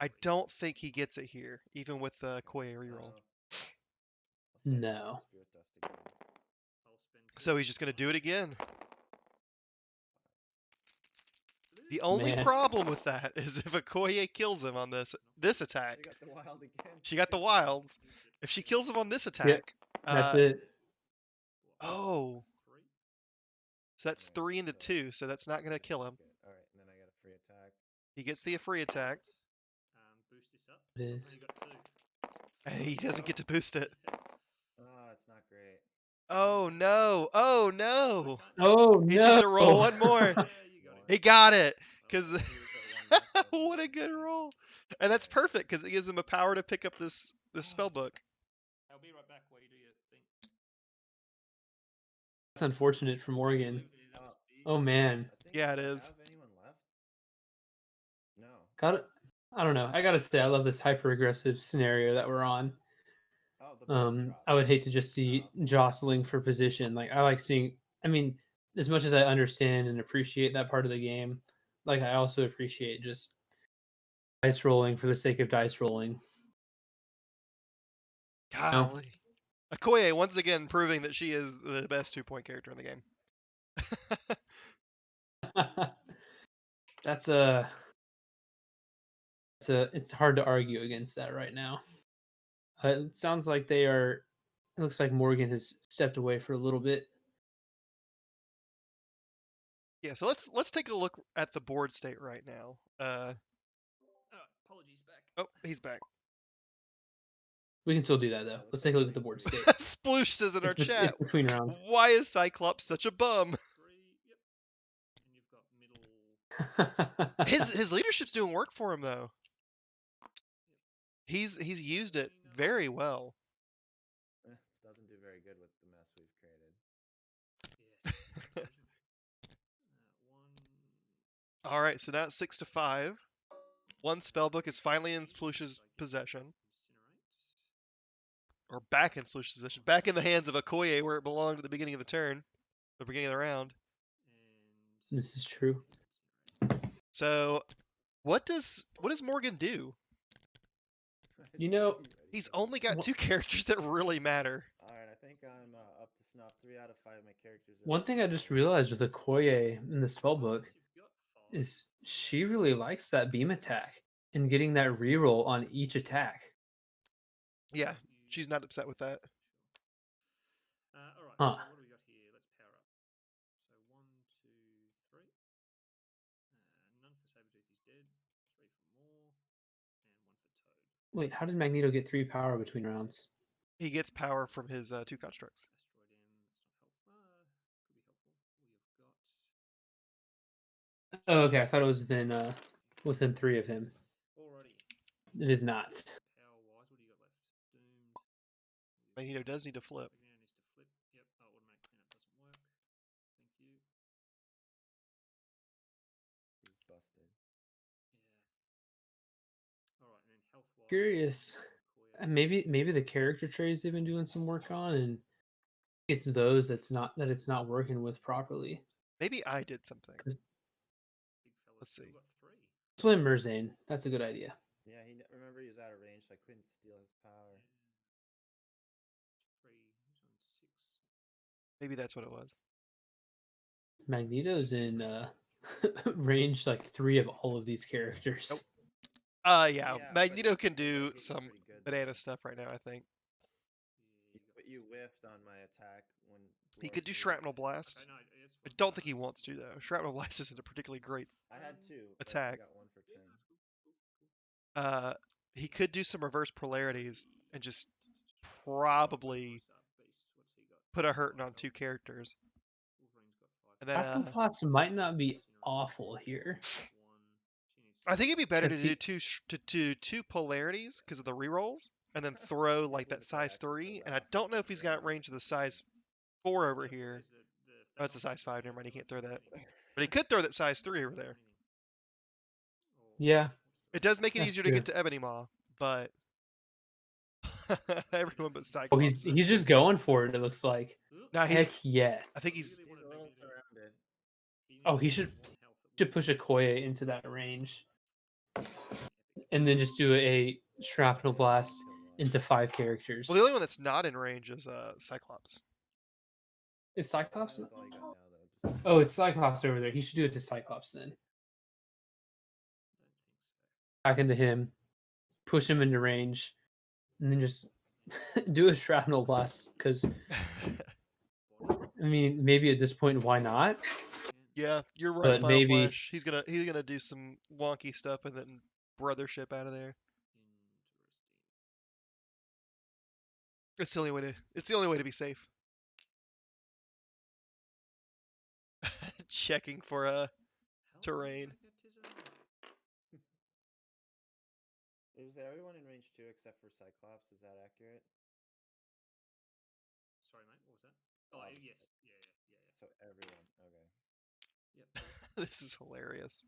I don't think he gets it here, even with the Okoye reroll. No. Spirit dust again. I'll spend 2. So he's just going to do it again. The only Man. problem with that is if Okoye kills him on this attack. She got the wild again. She got the wilds. If she kills him on this attack, Yep, that's it. oh, 3. so that's 3 into 2, so that's not going to kill him. Okay, alright, and then I got a free attack. He gets the free attack, Boost this up. It is. And you got 2. and he doesn't get to boost it. Oh, it's not great. Oh no! Oh no! Oh He no! needs to roll one more. Yeah, you got it. He got it, because Use that one left what a good roll! And that's perfect because it gives him a power to pick up this spell book. I'll be right back while you do your thing. That's unfortunate for Morgan. Oh man, I think Yeah, it do I is. have anyone left? No. got it. I don't know. I gotta say, I love this hyper aggressive scenario that we're on. Oh, the book dropped. I would hate to just see jostling for position. Like I like seeing. I mean, as much as I understand and appreciate that part of the game, like I also appreciate just dice rolling for the sake of dice rolling. Golly. Okoye once again proving that she is the best 2-point character in the game. That's it's hard to argue against that right now. It sounds like they are. It looks like Morgan has stepped away for a little bit. Yeah, so let's take a look at the board state right now. Apologies back. Oh, he's back. We can still do that though. Let's take a look at the board state. Sploosh says in our It's chat, between rounds. why is Cyclops such a bum? 3. Yep. And you've got middle. His leadership's doing work for him though. He's used it very well. This doesn't do very good with the mess we've created. Yeah. 1. All right, so now it's 6-5. One spellbook is finally in Sploosh's possession, or back in Sploosh's possession, back in the hands of Okoye where it belonged at the beginning of the turn, the beginning of the round. This is true. So, what does Morgan do? You know, He's only got 2 characters that really matter. Alright, I think I'm up to snuff. 3 out of 5 of my characters. one thing I just realized with Okoye in the spellbook is she really likes that beam attack and getting that reroll on each attack. Yeah, she's not upset with that. All right. Huh. So what do we got here? Let's power up. So 1, 2, 3. None for Sabertooth. He's dead. 3 for Moore, and 1 for Toad. Wait, how did Magneto get 3 power between rounds? He gets power from his 2 constructs. Asteroid M. That's not helpful. Could be helpful. We have got. Oh, okay. I thought it was within 3 of him. Alrighty. It is not. Power wise, what do you got left? Doomed. Magneto does need to flip. Magneto needs to flip. Yep. Automatic cleanup doesn't work. Thank you. He's busted. Yeah. All right, and then health wise. Curious. Maybe the character traits they've been doing some work on, and it's those it's not working with properly. Maybe I did something. Big fella Let's see. still got 3. Swim Merzain. That's a good idea. Yeah, remember he was out of range, so I couldn't steal his power. 3. He's on 6. Maybe that's what it was. Magneto's in range like 3 of all of these characters. Nope. Yeah, but Magneto he- can do he's some pretty good. banana stuff right now, I think. But you whiffed on my attack when. He Dwarf could do moved. Shrapnel Blast. Okay, no, it's I fine. don't think he wants to, though. Shrapnel Blast isn't a particularly great. I had 2. but Attack. I got 1 for Yeah, 10. no, it's cool. He could do some reverse polarities and just probably put a hurting on 2 characters. And then Captain Plots might not be awful here. I think it'd be better to Since do 2 polarities because of the rerolls, and then throw like that size 3. And I don't know if he's got range of the size 4 over here. Oh, it's a size 5. Never mind, he can't throw that. But he could throw that size 3 over there. Yeah. It does make it That's easier true. to get to Ebony Maw, but everyone but Oh, Cyclops. he's just going for it. It looks like. Nah, Heck yeah. I think he's. He's a little surrounded. Oh, he should push Okoye into that range, and then just do a shrapnel blast into 5 characters. Well, the only one that's not in range is Cyclops. Is Cyclops? That's all you got now, though. Just- Oh, it's Cyclops over there. He should do it to Cyclops then. Back into him, push him into range, and then just do a shrapnel blast. Because I mean, maybe at this point, why not? Yeah, you're right. But Final maybe- Flash. He's gonna do some wonky stuff and then brothership out of there. It's the only way to. It's the only way to be safe. Checking for terrain. Is everyone in range 2 except for Cyclops? Is that accurate? Sorry, mate. What was that? Oh, yes. Yeah. So everyone. Okay. Yep. This is hilarious.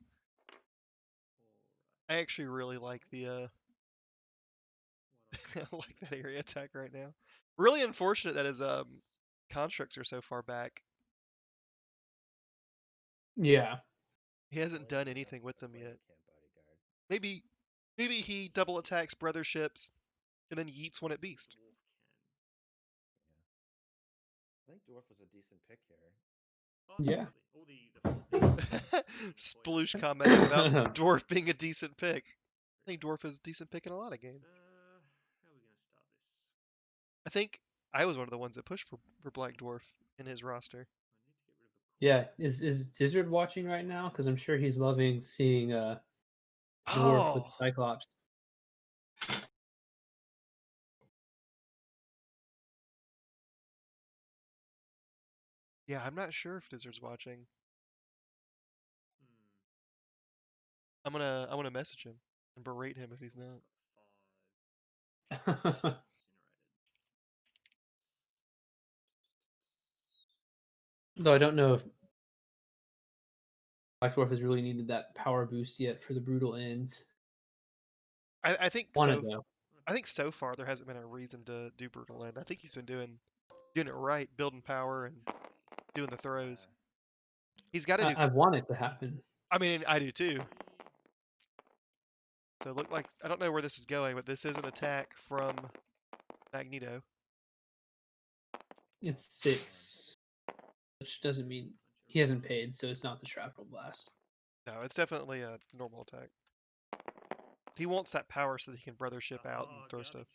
I actually really like the like that area attack right now. Really unfortunate that his constructs are so far back. Yeah. He hasn't done anything with them yet. Maybe he double attacks brotherships and then yeets one at Beast. I think Dwarf was a decent pick here. Yeah. Sploosh comments about Dwarf being a decent pick. I think Dwarf is a decent pick in a lot of games. How are we going to start this? I think I was one of the ones that pushed for Black Dwarf in his roster. Yeah. Is Dizzard watching right now? Because I'm sure he's loving seeing Dwarf with Oh, Cyclops. yeah, I'm not sure if Dizzard's watching. I'm gonna message him and berate him if he's not. Though I don't know if Black Dwarf has really needed that power boost yet for the brutal ends. I think Want so. it though. I think so far there hasn't been a reason to do brutal end. I think he's been doing it right, building power and doing the throws. He's got to do. I want it to happen. I mean, I do too. So look like I don't know where this is going, but this is an attack from Magneto. It's 6, which doesn't mean he hasn't paid, so it's not the shrapnel blast. No, it's definitely a normal attack. He wants that power so that he can brothership out and throw stuff.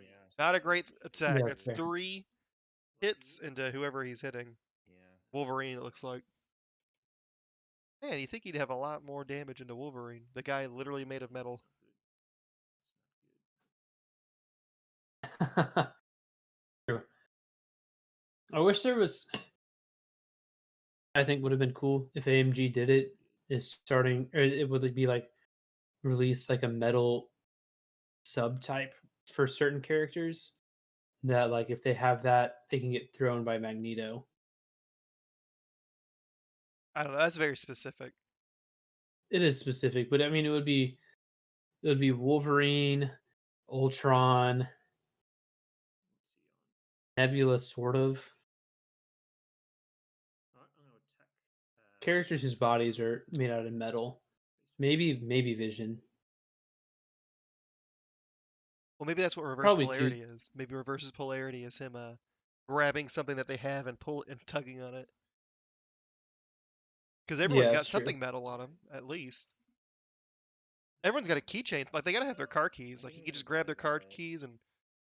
Yeah. Not a great attack. Yeah, It's fair. 3 hits into whoever he's hitting. Yeah. Wolverine, it looks like. Man, you think he'd have a lot more damage into Wolverine? The guy literally made of metal. True. I wish there was. I think would have been cool if AMG did it. Is starting, or it would be like release like a metal subtype for certain characters. That like if they have that, they can get thrown by Magneto. I don't know. That's very specific. It is specific, but I mean it would be Wolverine, Ultron, Nebula, sort of. Characters whose bodies are made out of metal. Maybe Vision. Well, maybe that's what reverse Probably polarity is. Maybe reverses polarity is him grabbing something that they have and tugging on it. Because everyone's Yeah, got that's true. something metal on them, at least. Everyone's got a keychain. Like they gotta have their car keys. Like you can just grab their car keys and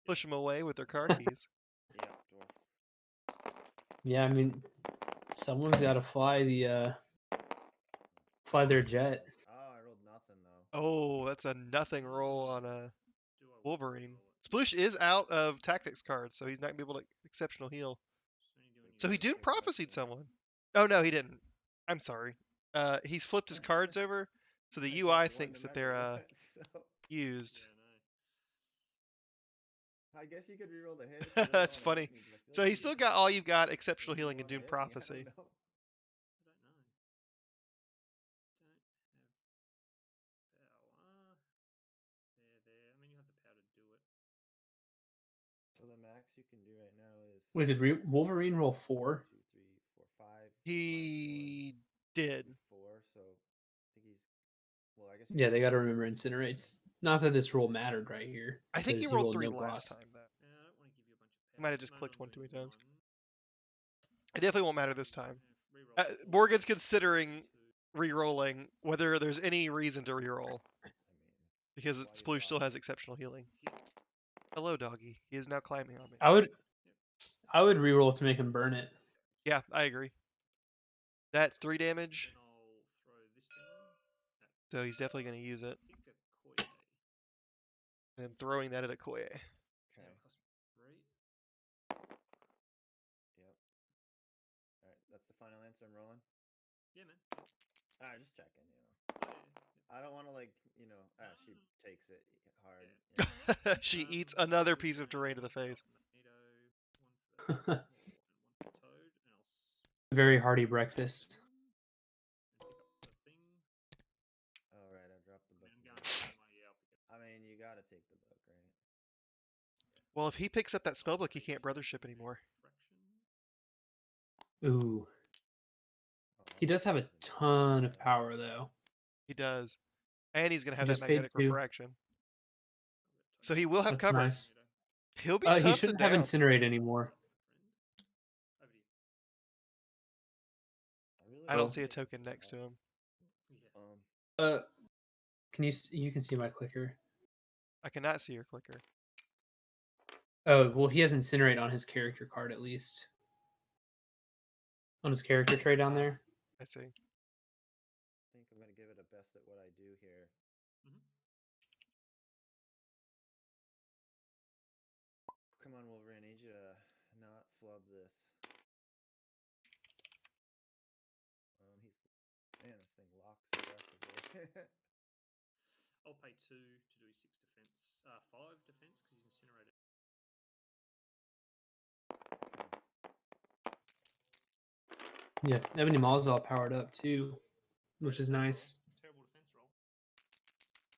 push them away with their car keys. Yeah, Dwarf. Yeah, I mean, someone's got to fly their jet. Oh, I rolled nothing though. Oh, that's a nothing roll on a Wolverine. Sploosh is out of tactics cards, so he's not gonna be able to exceptional heal. So he did prophesied someone. Oh no, he didn't. I'm sorry. He's flipped his cards over, so the UI thinks that they're used. I guess you could reroll the hit. That's funny. So he's still got all you've got, exceptional healing and Dune Prophecy. I don't know. There. I mean, you have the power to do it. So the max you can do right now is. Wait, did Wolverine roll 4? 2, 3, 4, 5. He did. 4. So I think he's. Well, I guess. Yeah, they got to remember incinerates. Not that this roll mattered right here. I think he because rolled 3 no last blocks. time, though. Yeah, I don't want to give you a bunch of. He might have just clicked 1 too many times. 1. It definitely won't matter this time. Yeah, reroll 4, Morgan's considering 2. re-rolling whether there's any reason to re-roll I mean, because why you Sploosh still lost has it. exceptional healing. Hit. Hello, doggy. He is now climbing on me. I would re-roll to make him burn it. Yeah, I agree. That's 3 damage, Then I'll throw this thing. so he's definitely going to use it. I think a Okoye. And then throwing that at Okoye. Okay. Yeah, cost 3. Yep. All right, that's the final answer. I'm rolling. Yeah, man. All right, just checking. Oh, yeah. I don't want to she No. takes it hard. She eats another piece of terrain to the face. Magneto, 1 for the and 1 for Toad, and I'll Very hearty breakfast. and pick up the thing. All right, I dropped the And book. I'm going to yeah, I'll pick it. I mean, you gotta take the book, right? Well, if he picks up that spellbook, he can't brothership anymore. Fraction. Ooh. Oh, He does have a doesn't do ton that. of power, though. He does. And he's going to have He that just paid magnetic 2. refraction. So he will have That's cover. nice. He'll be He tough to shouldn't have down. incinerate anymore. Over to you. I don't Oh. see a token next to him. Yeah. Can you can see my clicker? I cannot see your clicker. Oh, well, he has incinerate on his character card at least. On his character tray down there. I see. I think I'm gonna give it a best at what I do here. Mhm. Come on, Wolverine, I need you to not flub this. Man, this thing locks aggressively. I'll pay 2 to do 6 defense. 5 defense because he's incinerated. Yeah, Ebony Mall's all powered up too, which is nice. Terrible defense roll.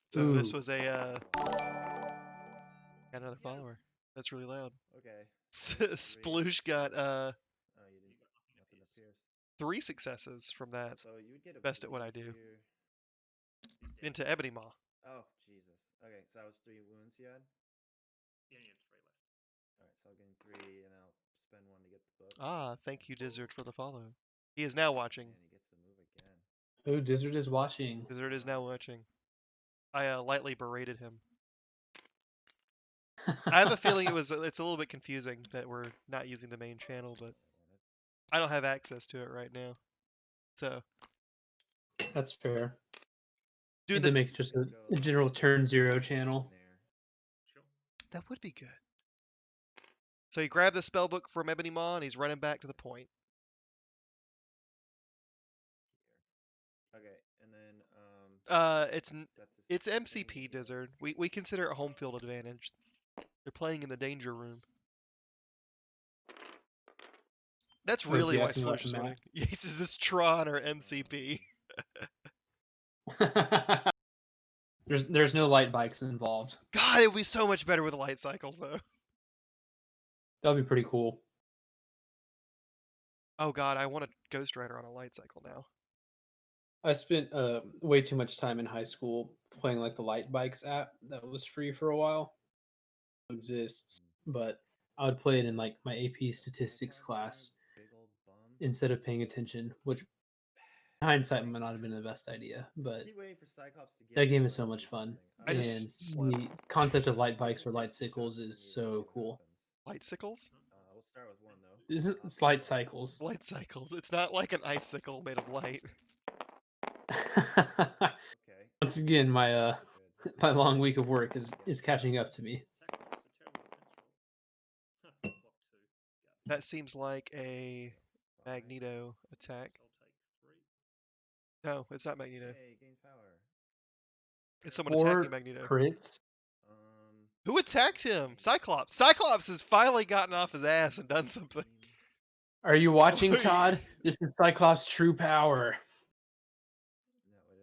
So this Ooh. was a got another follower. That's really loud. Okay. Sploosh got Oh, you You didn't. got nothing Nothing appears. appears. 3 successes from that So you would get a best at what I bleed do here. He's dead. into Ebony Maw. Oh, Jesus. Okay, so that was 3 wounds you had? He only had 3 left. Alright, so I'll gain 3 and I'll spend 1 to get the book. Ah, thank you, Dizzard, for the follow. He is now watching. And he gets to move again. Oh, Dizzard is watching. Dizzard is now watching. I lightly berated him. I have a feeling it's a little bit confusing that we're not using the main channel, but I don't have access to it right now. So That's fair. doing Need to the make just a general turn 0 channel. Sure. that would be good. So he grabbed the spell book from Ebony Maw and he's running back to the point. Okay, and then It's that's his MCP second Dizzard. We consider it home field advantage. They're playing in the danger room. That's Oh, is really he why asking about Sploosh is the map? winning. Is this Tron or MCP? There's no light bikes involved. God, it would be so much better with light cycles, though. That'd be pretty cool. Oh God, I want a Ghost Rider on a light cycle now. I spent way too much time in high school playing like the Light Bikes app that was free for a while. It exists, but I would play it in like my AP statistics class big old bum. instead of paying attention, which in hindsight might not have been the best idea, but Keep waiting for Cyclops to get that me game to, is so like, much do fun. something. I And just slept. the concept of light bikes or Take light 2 cycles shots and is see so what cool. happens. Light cycles? We'll start with 1 though. Isn't it's light cycles? Light cycles. It's not like an icicle made of light. Okay. Once again, my Good. my long week of work is catching up to me. Attack roll. That's a terrible defense roll. Block 2. That seems like a Magneto attack. I'll take 3. No, it's not Magneto. Hey, gain power. It's someone 4 attacking Magneto. crits. Who attacked him? Cyclops. Cyclops has finally gotten off his ass and done something. Are you watching, Todd? This is Cyclops' true power.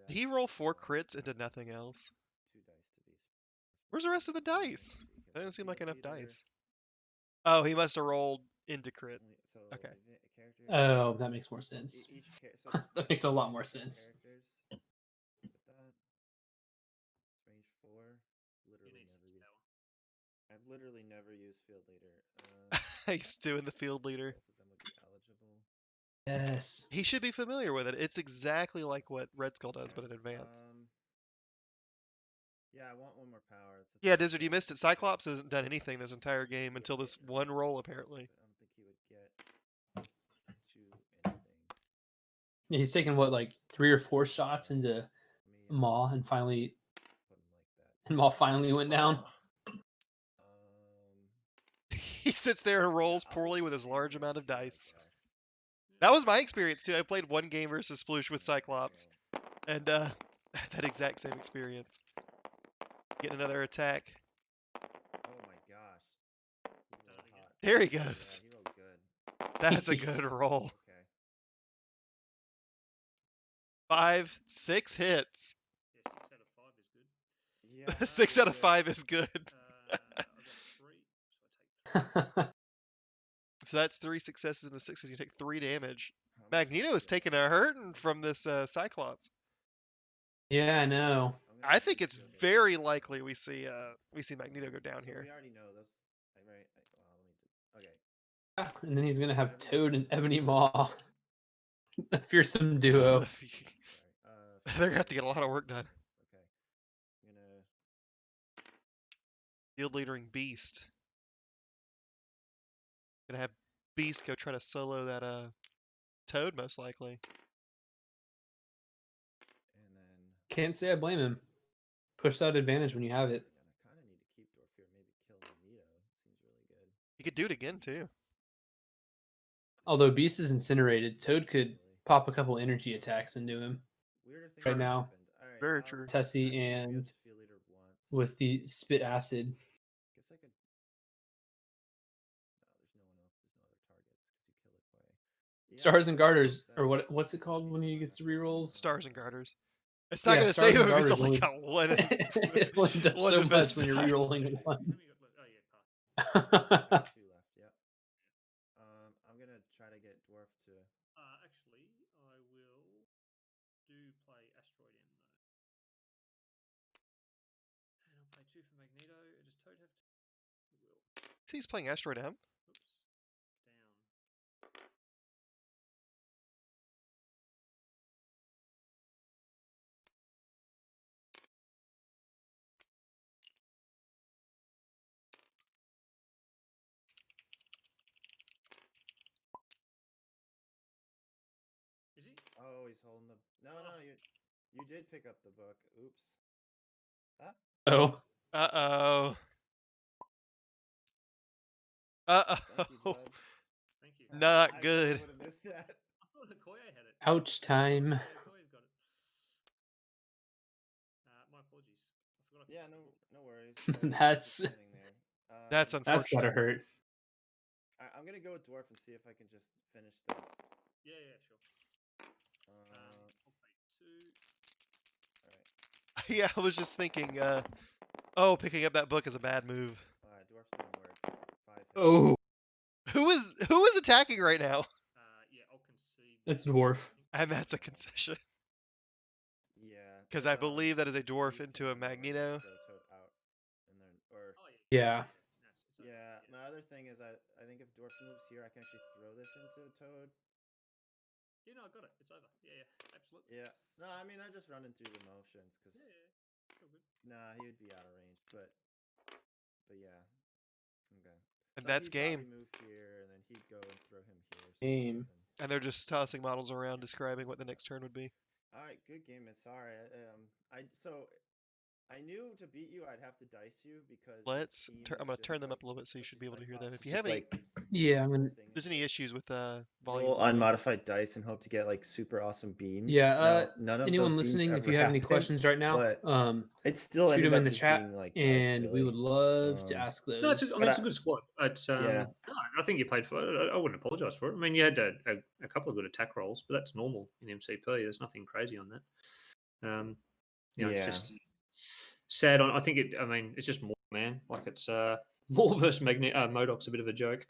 Did he roll 4 crits and did nothing else? Where's the rest of the dice? That doesn't seem like enough dice. Oh, he must have rolled into crit. Okay. Oh, that makes more sense. That makes a lot more sense. Range 4. I've literally never used field leader. He's doing the field leader. Both of them would be eligible. Yes. He should be familiar with it. It's exactly like what Red Skull does, but in advance. Yeah, I want one more power. Yeah, Dizzard, you missed it. Cyclops hasn't done anything this entire game until this one roll, apparently. I don't think he would get to anything. Yeah, he's taken what, like 3 or 4 shots into Maw, and finally, Put him like that. Maw finally went down. He sits there and rolls poorly with his large amount of dice. That was my experience too. I played one game versus Sploosh with Cyclops, and that exact same experience. Get another attack. Oh my gosh. There he goes. Yeah, he rolled good. That's a good roll. Okay. 5, 6 hits. Yeah, 6 out of 5 is good. I've got 3, so I take. So that's 3 successes and a 6 because you take 3 damage. Magneto is taking a hurting from this Cyclops. Yeah, I know. I think it's very likely we see Magneto go down So here. we already know this, right? Well, let me okay. And then he's gonna have Toad and Ebony Maw. A fearsome duo. They're gonna have to get a lot of work done. Okay. I'm gonna. Field leadering Beast. Gonna have Beast go try to solo that Toad most likely. And then. Can't say I blame him. Push that advantage when you have it. I kind of need to keep Dwarf here. Maybe kill Magneto. Seems really good. He could do it again too. Although Beast is incinerated, Toad could pop a couple energy attacks into him Weirder things right have now. happened. All right, Very true. Tessie I and guess field leader once. with the spit acid. Guess I could. No, there's no one else. There's no other targets because you kill it by. Yeah, Stars and Garters, that- or what's it called when he gets the rerolls? Stars and Garters. It's not Yeah, gonna Stars save and him if he's Garters only only- got one. It only does one so much defense when you're die. rerolling one. Got 2 left. Yep. I'm gonna try to get Dwarf to. Actually, I will do play Asteroid M though. And I'll play 2 for Magneto. Does Toad have 2? He will. He's playing Asteroid M. Oops. Down. Is he? Oh, he's holding the. No, you did pick up the book. Oops. Oh, Uh-oh. Thank you, Uh-oh. bud. Thank you. Not I good. would have missed that. I thought Okoye had it. ouch time. Yeah, Okoye's got it. My apologies. I forgot. Yeah, no worries. That's- That's Um, That's gotta unfortunate. hurt. I'm gonna go with Dwarf and see if I can just finish this. Yeah, sure. I'll play 2. Alright. Yeah, I was just thinking, oh, picking up that book is a bad move. Alright, Dwarf's doing work. 5 hits. Oh, Who is attacking right now? Yeah, I'll concede. it's Dwarf. And that's a concession. Yeah. Because I believe that is a dwarf into a Magneto. Throw Toad out. And then, or Oh Yeah. yeah. My other thing is I think if Dwarf moves here, I can actually throw this into Toad. Yeah, no, I got it. It's over. Yeah, absolutely. Yeah. No, I mean I just running through the motions because It's all good. nah, he would be out of range, but yeah. Okay. And So that's he'd probably game. move here, and then he'd go and throw him here. or Game. something. And they're just tossing models around describing what the next turn would be. All right, good game. It's sorry. So I knew to beat you, I'd have to dice you because I'm gonna turn them up a little bit so you should be able to hear them. If you have any, Yeah, I'm gonna. if there's any issues with roll volumes, unmodified dice and hope to get like super awesome beams. Yeah. Now, none of Anyone those beams listening, if ever you have any happened, questions right now, but it still shoot ended them in up the just chat, being like dice, and we really. would love to ask those. No, I mean, it's a good squad. It's Yeah. no, I think you played for it. I wouldn't apologise for it. I mean, you had a couple of good attack rolls, but that's normal in MCP. There's nothing crazy on that. You know, it's Yeah. just sad. I think it. I mean, it's just more, man. Like it's more versus Modoc's a bit of a joke.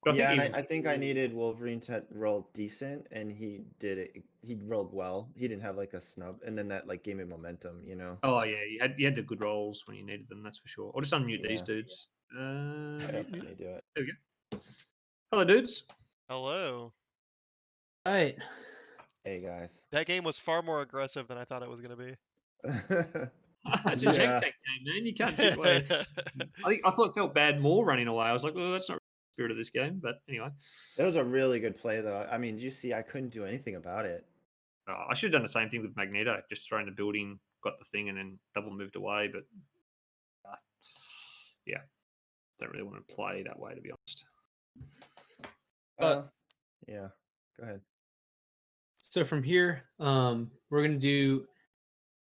But Yeah, and I think I needed Wolverine to roll decent, and he did it. He rolled well. He didn't have like a snub, and then that like gave me momentum, you know. Oh yeah, you had the good rolls when you needed them. That's for sure. I'll just unmute these Yeah. dudes. Yep, let me do it. There we go. Hello, dudes. hello. All right. Hey guys. That game was far more aggressive than I thought it was gonna be. It's a jank tank game, man. You can't sit away. I thought it felt bad more running away. I was like, well, that's not the spirit of this game. But anyway, That was a really good play, though. I mean, you see, I couldn't do anything about it. I should have done the same thing with Magneto. Just thrown the building, got the thing, and then double moved away. But yeah, don't really want to play that way, to be honest. Yeah, go ahead. So from here, we're gonna do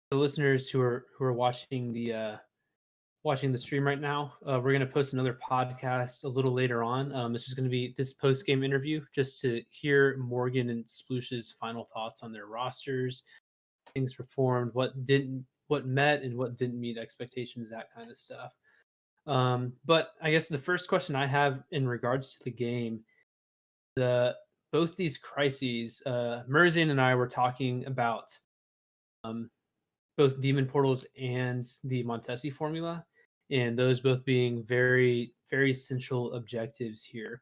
the listeners who are watching the stream right now. We're gonna post another podcast a little later on. It's just gonna be this post game interview, just to hear Morgan and Sploosh's final thoughts on their rosters, things performed, what met, and what didn't meet expectations, that kind of stuff. But I guess the first question I have in regards to the game, both these crises, Merzain and I were talking about both demon portals and the Montessi formula, and those both being very, very essential objectives here.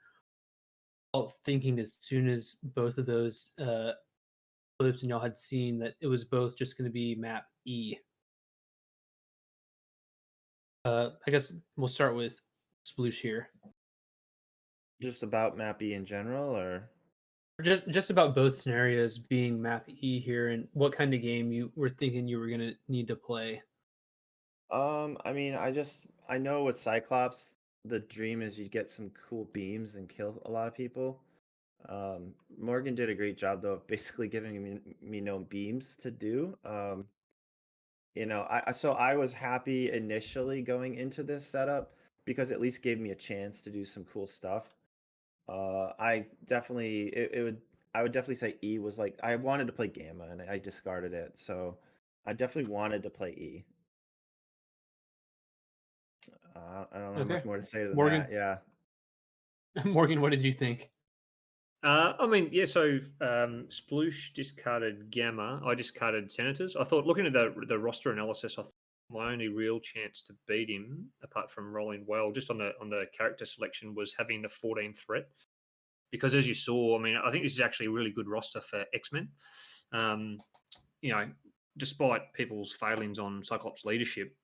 Thinking as soon as both of those clips and y'all had seen that it was both just going to be map E. I guess we'll start with Sploosh here. Just about map E in general, or Just about both scenarios being map E here, and what kind of game you were thinking you were going to need to play. I mean, I know with Cyclops, the dream is you get some cool beams and kill a lot of people. Morgan did a great job though of basically giving me no beams to do. You know, I was happy initially going into this setup because at least gave me a chance to do some cool stuff. I definitely I would definitely say E was like I wanted to play Gamma and I discarded it, so I definitely wanted to play E. I don't know much more to say than Morgan? that. Yeah. Morgan, what did you think? I mean, yeah. So Sploosh discarded Gamma. I discarded Senators. I thought, looking at the roster analysis, I thought my only real chance to beat him, apart from rolling well, just on the character selection, was having the 14 threat. Because as you saw, I mean, I think this is actually a really good roster for X-Men. You know, despite people's failings on Cyclops' leadership,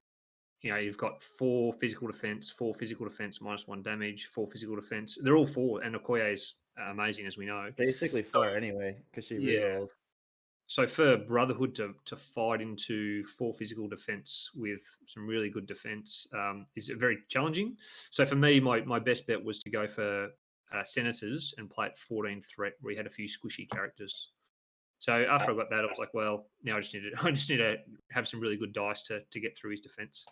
you know, you've got 4 physical defense, -1 damage, 4 physical defense. They're all 4, and Okoye is amazing, as we know. Basically 4 anyway, because she rerolled. So for Brotherhood to fight into 4 physical defense with some really good defense is very challenging. So for me, my best bet was to go for Senators and play at 14 threat, where he had a few squishy characters. So after I got that, I was like, well, now I just need to have some really good dice to get through his defense.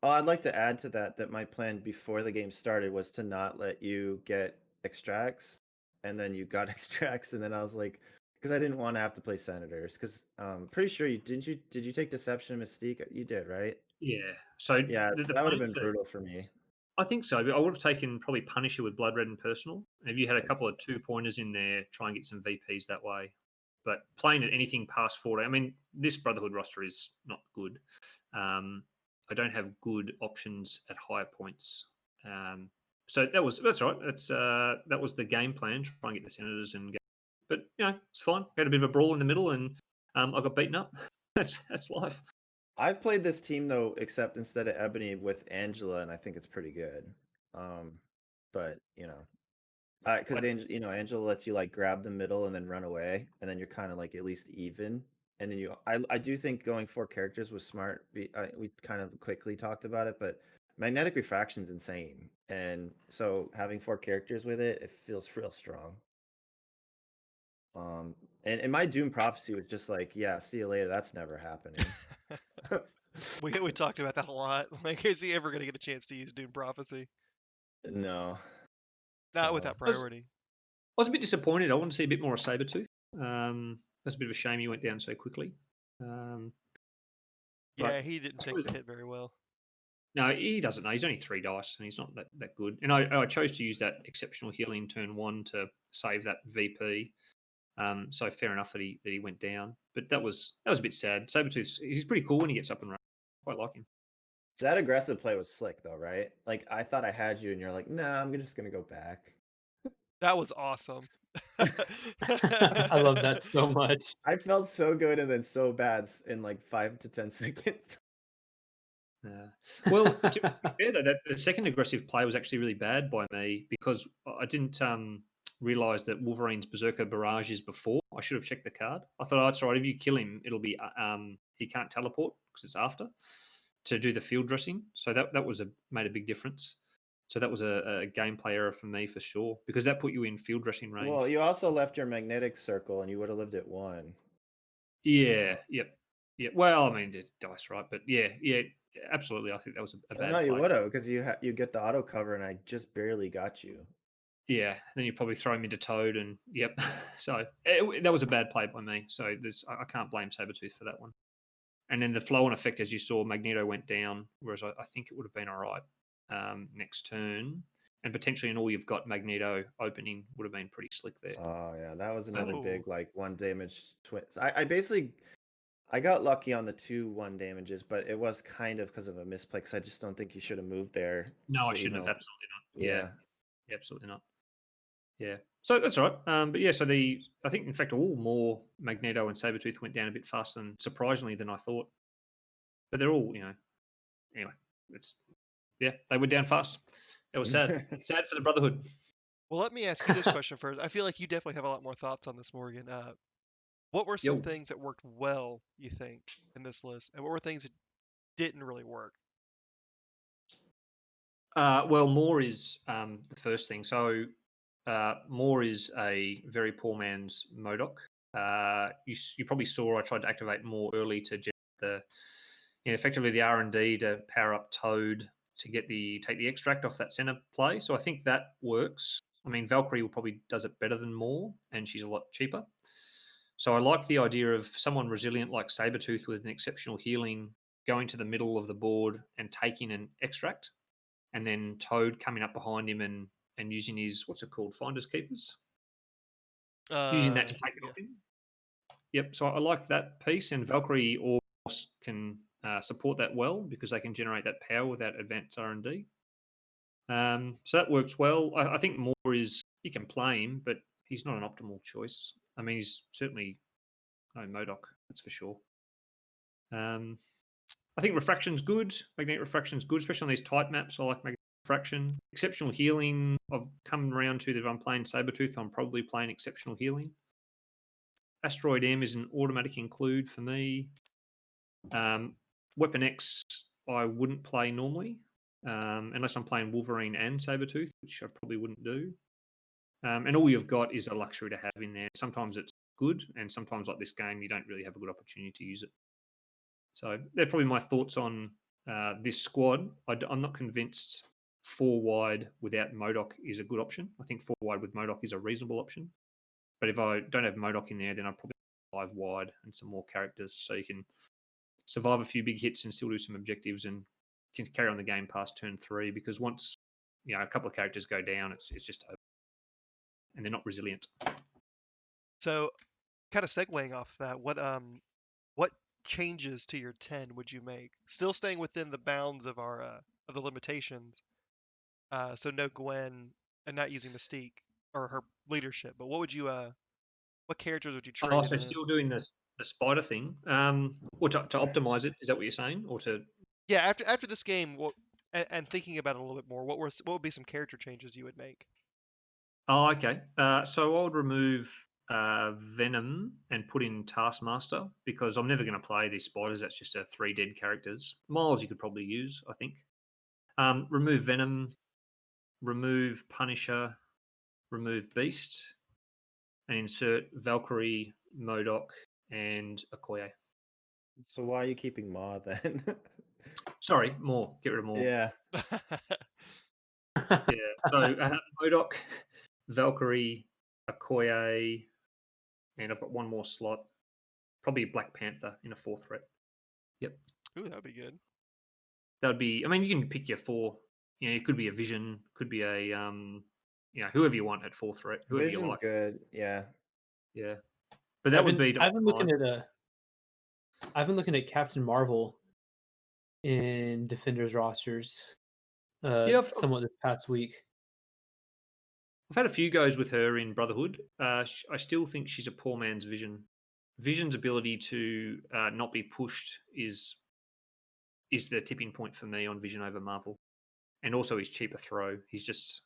Oh, I'd like to add to that my plan before the game started was to not let you get extracts, and then you got extracts, and then I was like, because I didn't want to have to play Senators, because pretty sure did you take Deception and Mystique? You did, right? Yeah. So yeah, the that would have been brutal for me. I think so, but I would have taken probably Punisher with Blood Red and Personal. And if you had a couple of 2-pointers in there, try and get some VPs that way. But playing at anything past 40, I mean, this Brotherhood roster is not good. I don't have good options at higher points. So that's right. That was the game plan. Try and get the Senators and go. But you know, it's fine. We had a bit of a brawl in the middle, and I got beaten up. That's life. I've played this team though, except instead of Ebony with Angela, and I think it's pretty good. But you know, because Angela lets you like grab the middle and then run away, and then you're kind of like at least even. and then I do think going 4 characters was smart. We kind of quickly talked about it, but magnetic refraction's insane, and so having 4 characters with it feels real strong. And my Doom Prophecy was just like, yeah, see you later. That's never happening. We talked about that a lot. Like, is he ever going to get a chance to use Doom Prophecy? No. Not with So, that priority. I was a bit disappointed. I wanted to see a bit more of Sabertooth. That's a bit of a shame he went down so quickly. Yeah, he didn't take the hit very well. No, he doesn't know. He's only 3 dice, and he's not that good. And I chose to use that exceptional healing turn 1 to save that VP. So fair enough that he went down. But that was a bit sad. Sabertooth, he's pretty cool when he gets up and running. Quite like him. That aggressive play was slick, though, right? Like, I thought I had you, and you're like, nah, I'm just going to go back. That was awesome. I love that so much. I felt so good and then so bad in like 5 to 10 seconds. Well, to be fair, though, the second aggressive play was actually really bad by me because I didn't realise that Wolverine's Berserker barrage is before. I should have checked the card. I thought, oh, it's all right. If you kill him, it'll be he can't teleport because it's after to do the field dressing. So that made a big difference. So that was a gameplay error for me for sure because that put you in field dressing range. Well, you also left your magnetic circle, and you would have lived at 1. Yeah. Yep. Yeah. Well, I mean, it's dice, right? But yeah. Absolutely, I think that was a bad. No, you would have because you get the auto cover, and I just barely got you. Yeah, then you probably throw him into Toad, and yep. So that was a bad play by me. So I can't blame Sabertooth for that one. And then the flow-on effect, as you saw, Magneto went down, whereas I think it would have been all right next turn, and potentially in all you've got Magneto opening would have been pretty slick there. Oh yeah, that was another big like 1 damage twin. I got lucky on the 2 1 damages, but it was kind of because of a misplay. Because I just don't think you should have moved there. No, I shouldn't have. Absolutely not. Yeah, absolutely not. Yeah, so that's all right. But yeah, so I think in fact all more Magneto and Sabertooth went down a bit faster and surprisingly than I thought. But they're all, anyway, they went down fast. It was sad. Sad for the Brotherhood. Well, let me ask you this question first. I feel like you definitely have a lot more thoughts on this, Morgan. What were some things that worked well, you think, in this list? And what were things that didn't really work? Well, more is the first thing. So more is a very poor man's MODOK. You probably saw I tried to activate more early to get effectively the R&D to power up Toad to take the extract off that center play. So I think that works. I mean, Valkyrie probably does it better than more, and she's a lot cheaper. So I like the idea of someone resilient like Sabertooth with an exceptional healing going to the middle of the board and taking an extract, and then Toad coming up behind him and using his, what's it called, Finders Keepers? Using that to take it off him. Yep, so I like that piece, and Valkyrie or can support that well because they can generate that power without advanced R&D. So that works well. I think more is, you can play him, but he's not an optimal choice. I mean, he's certainly no MODOK, that's for sure. I think Refraction's good. Magnetic Refraction's good, especially on these tight maps. I like Magnetic Refraction. Exceptional Healing, I've come around to that if I'm playing Sabertooth, I'm probably playing Exceptional Healing. Asteroid M is an automatic include for me. Weapon X, I wouldn't play normally, unless I'm playing Wolverine and Sabertooth, which I probably wouldn't do. And all you've got is a luxury to have in there. Sometimes it's good, and sometimes, like this game, you don't really have a good opportunity to use it. So they're probably my thoughts on this squad. I'm not convinced 4 wide without MODOK is a good option. I think 4 wide with MODOK is a reasonable option. But if I don't have MODOK in there, then I'd probably 5 wide and some more characters so you can survive a few big hits and still do some objectives and can carry on the game past turn 3, because once a couple of characters go down, it's just over. And they're not resilient. So, kind of segueing off that, what changes to your 10 would you make? Still staying within the bounds of our of the limitations. So no Gwen and not using Mystique or her leadership. But what characters would you trade? Oh, so still doing the spider thing, or to optimize it? Is that what you're saying, or to? Yeah, after this game, and thinking about it a little bit more, what would be some character changes you would make? Oh, okay. So I would remove Venom and put in Taskmaster because I'm never going to play these spiders. That's just 3 dead characters. Miles you could probably use, I think. Remove Venom, remove Punisher, remove Beast, and insert Valkyrie, MODOK, and Okoye. So why are you keeping Ma then? Sorry, more. Get rid of more. Yeah. Yeah. So MODOK, Valkyrie, Okoye, and I've got one more slot. Probably Black Panther in a 4th threat. Yep. Ooh, that'd be good. That would be. I mean, you can pick your 4. You know, it could be a Vision, could be a whoever you want at 4th threat, whoever you Vision's like. good. Yeah. Yeah. But that would be. I've been looking at Captain Marvel in Defenders rosters. Somewhat this past week. I've had a few goes with her in Brotherhood. I still think she's a poor man's Vision. Vision's ability to not be pushed is the tipping point for me on Vision over Marvel, and also his cheaper throw. He's just,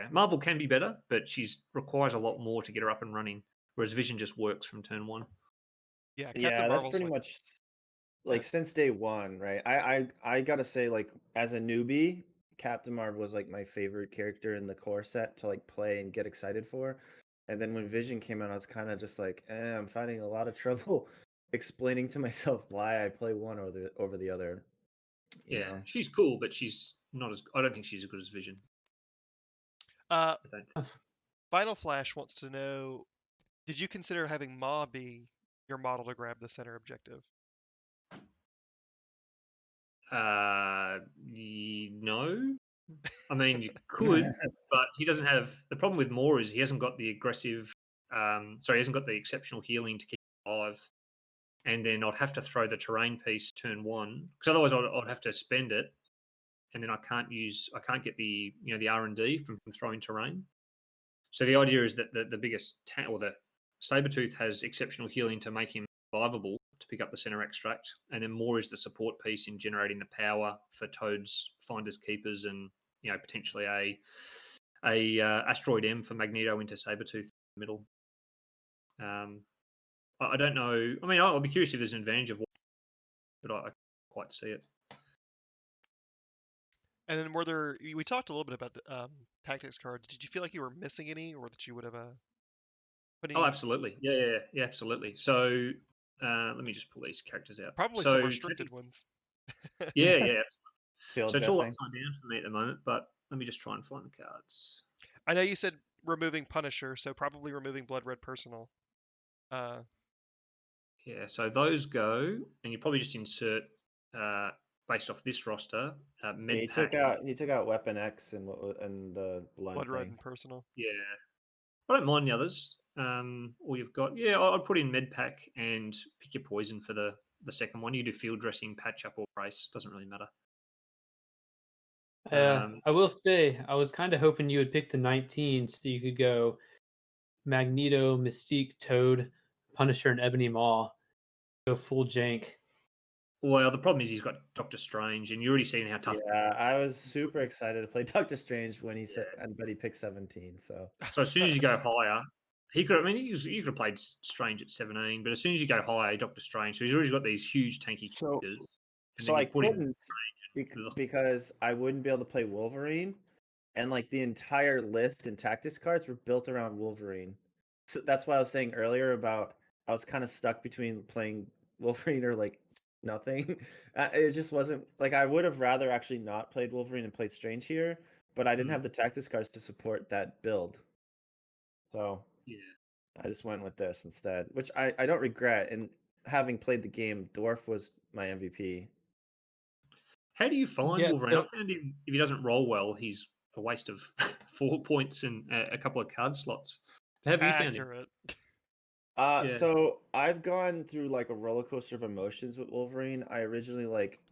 Marvel can be better, but she's requires a lot more to get her up and running. Whereas Vision just works from turn 1. Yeah, Captain Yeah, that's Marvel's pretty much like since day one, right? I gotta say, like, as a newbie, Captain Marvel was like my favorite character in the core set to like play and get excited for. And then when Vision came out, I was kind of just like, I'm finding a lot of trouble explaining to myself why I play one over the other. You Yeah, know? she's cool, but she's not as. I don't think she's as good as Vision. Uh, I don't. Final Flash wants to know: did you consider having Ma be your model to grab the center objective? No. I mean, you could, but he doesn't have. The problem with Moore is he hasn't got the aggressive. He hasn't got the exceptional healing to keep him alive. And then I'd have to throw the terrain piece turn 1 because otherwise I'd have to spend it, and then I can't get the the R&D from throwing terrain. So the idea is that the biggest or the Sabertooth has exceptional healing to make him survivable to pick up the center extract, and then Moore is the support piece in generating the power for Toad's Finders Keepers, and potentially a Asteroid M for Magneto into Sabertooth in the middle. I don't know. I mean, I'll be curious if there's an advantage of, but I can't quite see it. And then we talked a little bit about tactics cards. Did you feel like you were missing any, or that you would have put any? Oh, absolutely. Yeah, absolutely. So let me just pull these characters out. Probably so some restricted ones. Yeah, absolutely. Field So it's all dressing. upside down for me at the moment, but let me just try and find the cards. I know you said removing Punisher, so probably removing Blood Red Personal. Yeah, so those go, and you probably just insert based off this roster. He took out Weapon X and the Blood Red thing. and Personal. Yeah, I don't mind the others. All you've got, I'd put in Medpack and pick your poison for the second one. You do field dressing, patch up, or brace. Doesn't really matter. I will say, I was kind of hoping you would pick the 19 so you could go Magneto, Mystique, Toad, Punisher, and Ebony Maw. Go full jank. Well, the problem is he's got Doctor Strange, and you're already seeing how tough. Yeah, I was super excited to play Doctor Strange when he said, but he picked 17. So as soon as you go higher, he could. I mean, you could have played Strange at 17, but as soon as you go higher, Doctor Strange. So he's already got these huge tanky characters. So I couldn't because I wouldn't be able to play Wolverine, and like the entire list and tactics cards were built around Wolverine. So that's why I was saying earlier about I was kind of stuck between playing Wolverine or like nothing. It just wasn't like I would have rather actually not played Wolverine and played Strange here, but I didn't have the tactics cards to support that build. So I just went with this instead, which I don't regret. And having played the game, Dwarf was my MVP. How do you find Wolverine? I found him, if he doesn't roll well, he's a waste of 4 points and a couple of card slots. How have you found him? So I've gone through like a roller coaster of emotions with Wolverine. I originally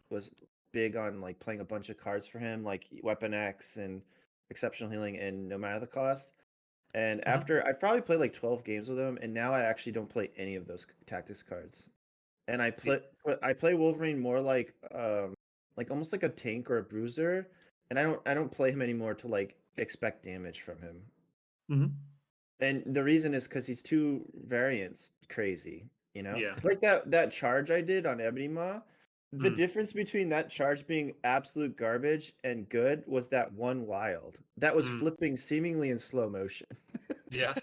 was big on like playing a bunch of cards for him, like Weapon X and Exceptional Healing and No Matter the Cost. And after I probably played like 12 games with him, and now I actually don't play any of those tactics cards. And I play Wolverine more like almost like a tank or a bruiser, and I don't play him anymore to like expect damage from him. And the reason is because he's 2 variants crazy, Yeah. Like that charge I did on Ebony Ma, the difference between that charge being absolute garbage and good was that one wild. That was flipping seemingly in slow motion. Yeah.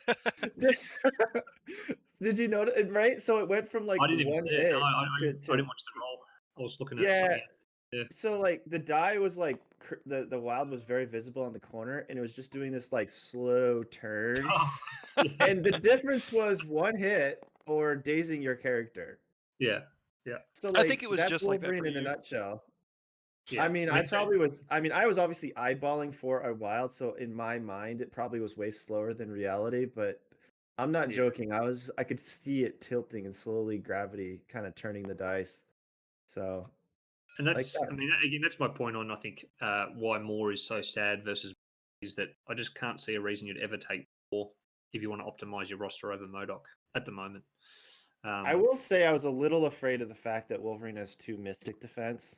Did you notice, right? So it went from like I didn't even one see it. hit No, I to didn't watch the roll. I was looking at yeah. something. Yeah. So like the die was like the wild was very visible on the corner, and it was just doing this like slow turn. Yeah. And the difference was one hit or dazing your character. Yeah. Yeah. So I like think it was that's just like that Wolverine for in a you. nutshell. Yeah. I mean, I was obviously eyeballing for a wild, so in my mind it probably was way slower than reality, but I'm not joking. I could see it tilting and slowly gravity kind of turning the dice. So And like that's, that. I mean, again, that's my point on, I think, why more is so sad versus is that I just can't see a reason you'd ever take more if you want to optimize your roster over MODOK at the moment. I will say I was a little afraid of the fact that Wolverine has 2 Mystic defense.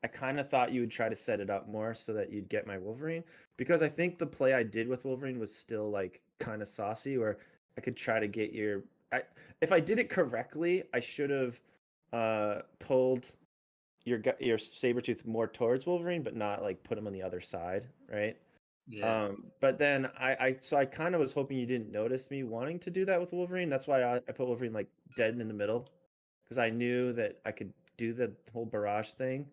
I kind of thought you would try to set it up more so that you'd get my Wolverine, because I think the play I did with Wolverine was still like kind of saucy, where I could try to get if I did it correctly, I should have pulled your Sabertooth more towards Wolverine, but not like put him on the other side, right? Yeah. But then I kind of was hoping you didn't notice me wanting to do that with Wolverine. That's why I put Wolverine like dead in the middle, because I knew that I could do the whole barrage thing.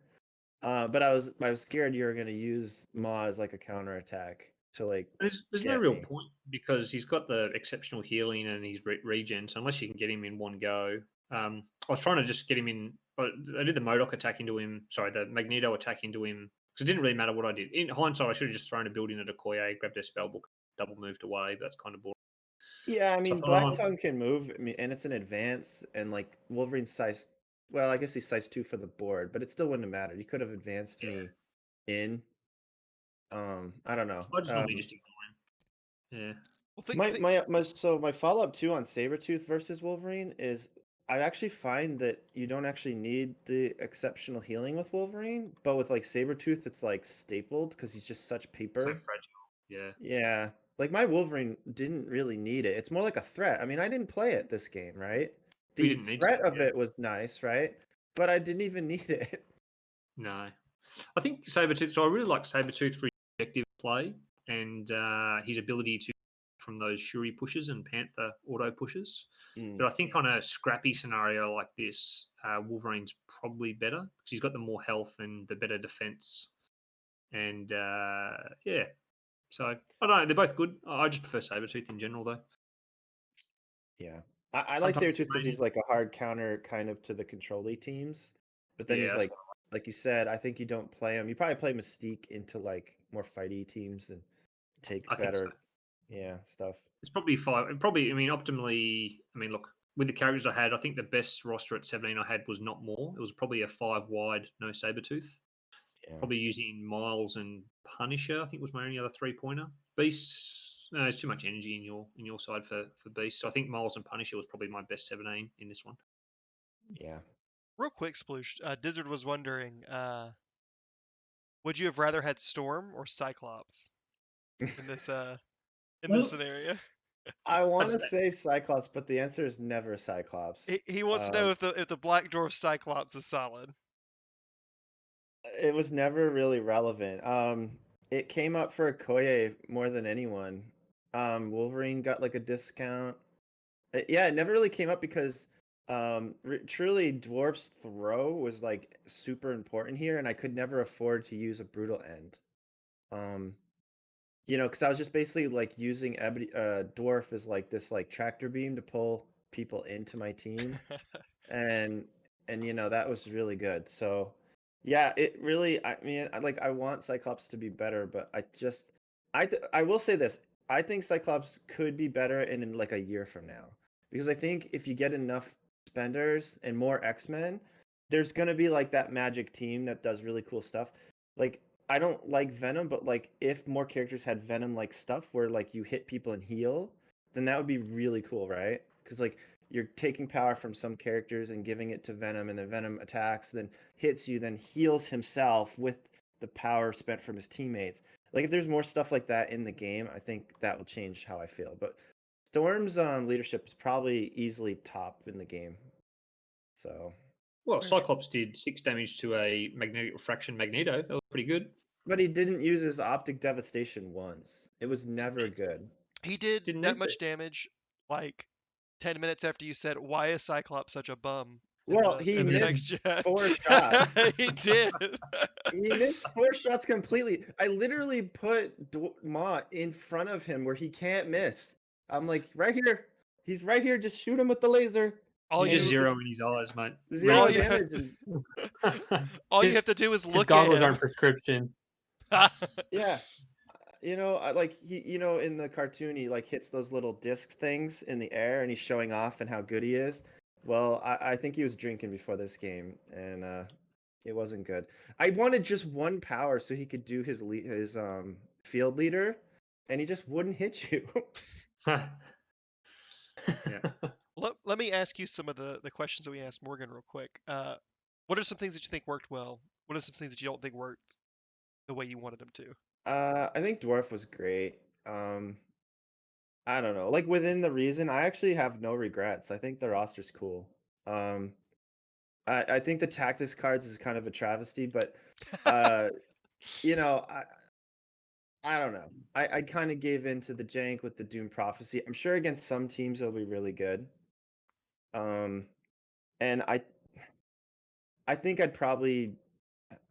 But I was scared you were gonna use Ma as like a counterattack to like There's no get real me. point because he's got the exceptional healing and he's regen. So unless you can get him in one go, I was trying to just get him in. I did the MODOK attack into him. Sorry, the Magneto attack into him because it didn't really matter what I did. In hindsight, I should have just thrown a build in at Okoye, grabbed their spellbook, double moved away. But that's kind of boring. Yeah, I So I mean, thought, Black Tongue can move, I mean, and it's an advance, and like Wolverine's size. Well, I guess he's size 2 for the board, but it still wouldn't have mattered. You could have advanced me in. I don't know. I just normally just ignore him. Yeah. Well, My follow up too on Sabertooth versus Wolverine is I actually find that you don't actually need the exceptional healing with Wolverine, but with like Sabertooth, it's like stapled because he's just such So paper. fragile. Yeah. Yeah, like my Wolverine didn't really need it. It's more like a threat. I mean, I didn't play it this game, right? We The didn't need threat to. of Yeah. it was nice, right? But I didn't even need it. No. I think Sabertooth. So I really like Sabertooth for his objective play and his ability to from those Shuri pushes and Panther auto pushes. But I think on a scrappy scenario like this, Wolverine's probably better because he's got the more health and the better defense. And yeah, so I don't know. They're both good. I just prefer Sabertooth in general, though. Yeah, I like Sometimes Sabertooth because he's like a hard counter kind of to the control-y teams. But then he's that's like you said, I think you don't play him. You probably play Mystique into like more fighty teams and take I think so. better, yeah, stuff. It's probably 5. Probably, I mean, optimally. I mean, look, with the characters I had, I think the best roster at 17 I had was not more. It was probably a 5 wide, no Sabertooth. Yeah. Probably using Miles and Punisher. I think was my only other 3-pointer. Beast, no, there's too much energy in your side for Beast. So I think Miles and Punisher was probably my best 17 in this one. Yeah. real quick, Sploosh. Dizzard was wondering, would you have rather had Storm or Cyclops in this scenario? I want to say Cyclops, but the answer is never Cyclops. He wants to know if the Black Dwarf Cyclops is solid. It was never really relevant. It came up for Okoye more than anyone. Wolverine got like a discount. Yeah, it never really came up because truly Dwarf's throw was like super important here, and I could never afford to use a brutal end. Because I was just basically like using Ebony, Dwarf as like this like tractor beam to pull people into my team, and that was really good. So yeah, it really. I mean, I want Cyclops to be better, but I will say this. I think Cyclops could be better in like a year from now, because I think if you get enough spenders and more X-Men, there's gonna be like that magic team that does really cool stuff. Like I don't like Venom, but like if more characters had Venom like stuff where like you hit people and heal, then that would be really cool, right? Because like you're taking power from some characters and giving it to Venom, and then Venom attacks, then hits you, then heals himself with the power spent from his teammates. Like if there's more stuff like that in the game, I think that will change how I feel. But Storm's leadership is probably easily top in the game. So, Well, Cyclops did 6 damage to a magnetic refraction Magneto. That was pretty good. but he didn't use his optic devastation once. It was never good. He did Didn't that need much to. damage like 10 minutes after you said, "Why is Cyclops such a bum?" Well, he in the missed text chat. 4 shots. He did. He missed 4 shots completely. I literally put Ma in front of him where he can't miss. I'm like, right here. He's right here. Just shoot him with the laser. All Just you, zero in his eyes, mate. 0 all you have- damage. And, all you His- have to do is His look goggles at him. aren't prescription. yeah. Like he, in the cartoon, he like hits those little disc things in the air, and he's showing off and how good he is. Well, I think he was drinking before this game, and it wasn't good. I wanted just 1 power so he could do his field leader, and he just wouldn't hit you. Let me ask you some of the questions that we asked Morgan real quick. What are some things that you think worked well? What are some things that you don't think worked the way you wanted them to? I think Dwarf was great. I don't know. Like within the reason, I actually have no regrets. I think the roster's cool. I think the tactics cards is kind of a travesty, but you know, I don't know. I kind of gave in to the jank with the Doom Prophecy. I'm sure against some teams it'll be really good. And I think I'd probably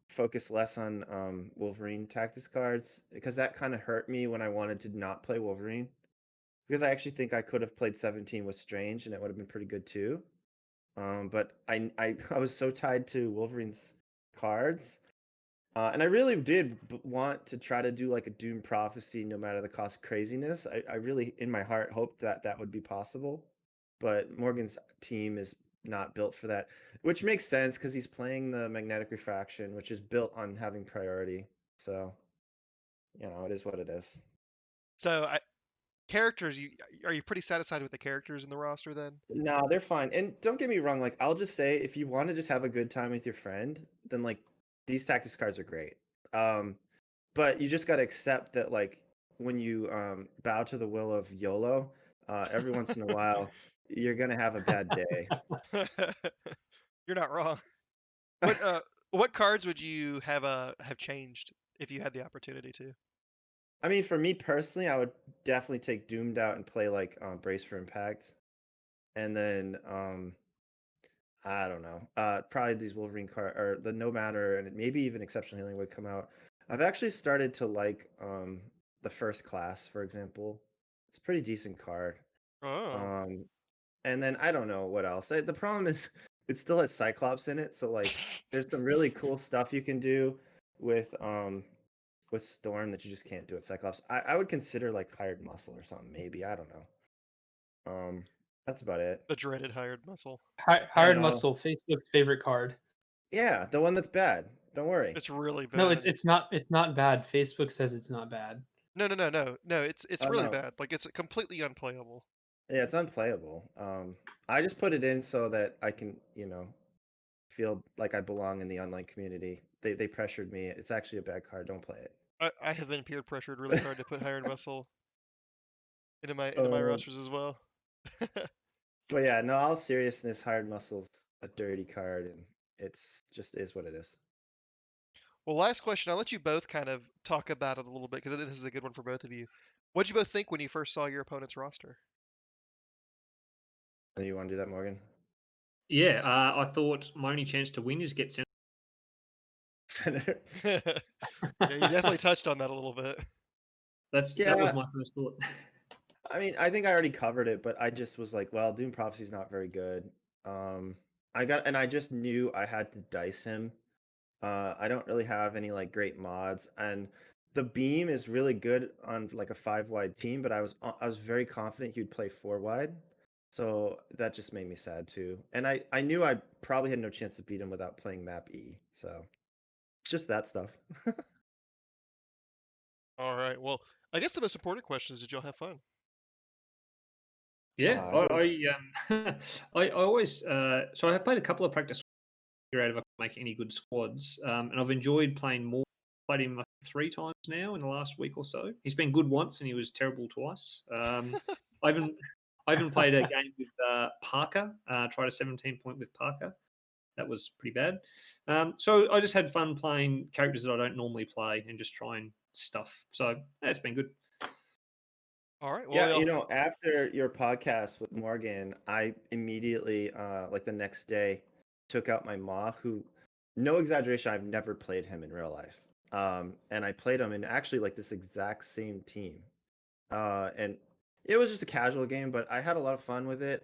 focus less on Wolverine tactics cards because that kind of hurt me when I wanted to not play Wolverine. Because I actually think I could have played 17 with Strange and it would have been pretty good too. But I was so tied to Wolverine's cards. And I really did want to try to do like a Doom Prophecy no matter the cost craziness. I really, in my heart, hoped that that would be possible. But Morgan's team is not built for that, which makes sense because he's playing the Magnetic Refraction, which is built on having priority. So, it is what it is. So, characters, are you pretty satisfied with the characters in the roster then? No, they're fine. And don't get me wrong, like I'll just say if you want to just have a good time with your friend, then like these tactics cards are great. But you just got to accept that like when you bow to the will of YOLO, every once in a while you're going to have a bad day. You're not wrong. What cards would you have changed if you had the opportunity to? I mean, for me personally, I would definitely take Doomed out and play like Brace for Impact. And then I don't know. Probably these Wolverine card or the No Matter and maybe even Exceptional Healing would come out. I've actually started to like the First Class, for example. It's a pretty decent card. Oh. And then I don't know what else. The problem is it still has Cyclops in it, so like there's some really cool stuff you can do with Storm that you just can't do at Cyclops. I would consider like Hired Muscle or something, maybe. I don't know. That's about it. The dreaded Hired Muscle. Hired Muscle, Facebook's favorite card. Yeah, the one that's bad. Don't worry. It's really bad. No, it's not. It's not bad. Facebook says it's not bad. No. It's really bad. Like it's completely unplayable. Yeah, it's unplayable. I just put it in so that I can, feel like I belong in the online community. They pressured me. It's actually a bad card. Don't play it. I have been peer pressured really hard to put Hired Muscle into my rosters as well. But yeah, no, all seriousness, Hired Muscle's a dirty card, and it's just is what it is. Well, last question. I'll let you both kind of talk about it a little bit because I think this is a good one for both of you. What did you both think when you first saw your opponent's roster? Do you want to do that, Morgan? Yeah, I thought my only chance to win is get sent. Senators. Yeah, you definitely touched on that a little bit. That was my first thought. I mean, I think I already covered it, but I just was like, well, Doom Prophecy's not very good. I just knew I had to dice him. I don't really have any like great mods, and the beam is really good on like a 5-wide team, but I was very confident he'd play 4-wide, so that just made me sad too. And I knew I probably had no chance to beat him without playing map E, so just that stuff. All right. Well, I guess the most important question is, did y'all have fun? Yeah, I always so I have played a couple of practice figure out if I can make any good squads, and I've enjoyed playing more. Played him 3 times now in the last week or so. He's been good once and he was terrible twice. I even played a game with Parker. Tried a 17-point with Parker. That was pretty bad. So I just had fun playing characters that I don't normally play and just trying stuff. So yeah, it's been good. All right. Well, Yeah, y'all- after your podcast with Morgan, I immediately, like the next day, took out my Ma, who, no exaggeration, I've never played him in real life. And I played him in actually like this exact same team. And it was just a casual game, but I had a lot of fun with it.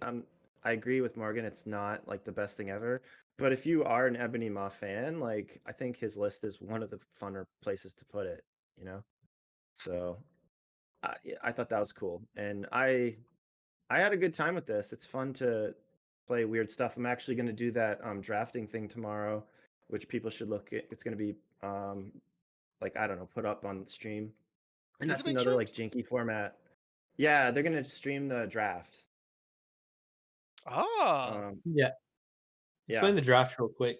I agree with Morgan, it's not like the best thing ever. But if you are an Ebony Ma fan, like I think his list is one of the funner places to put it, you know? So I thought that was cool, and I had a good time with this. It's fun to play weird stuff. I'm actually going to do that drafting thing tomorrow, which people should look at. It's going to be like I don't know, put up on stream, and Is it that's being another streamed? like janky format. Yeah, they're going to stream the draft. Ah, Yeah. Yeah. Explain the draft real quick.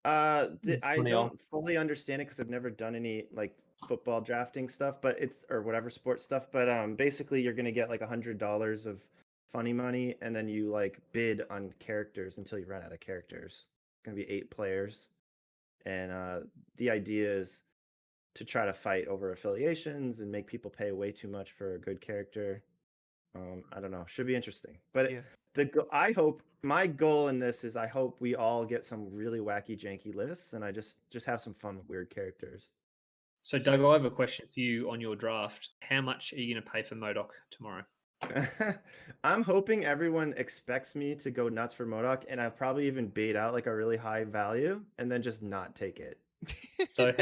I One of y'all. don't fully understand it because I've never done any like football drafting stuff, but it's or whatever sports stuff. But basically you're gonna get like $100 of funny money, and then you like bid on characters until you run out of characters. It's gonna be 8 players, and the idea is to try to fight over affiliations and make people pay way too much for a good character. I don't know. Should be interesting. But yeah. I hope my goal in this is I hope we all get some really wacky, janky lists, and I just have some fun with weird characters. So, Doug, I have a question for you on your draft. How much are you going to pay for MODOK tomorrow? I'm hoping everyone expects me to go nuts for MODOK, and I'll probably even bait out like a really high value and then just not take it. So,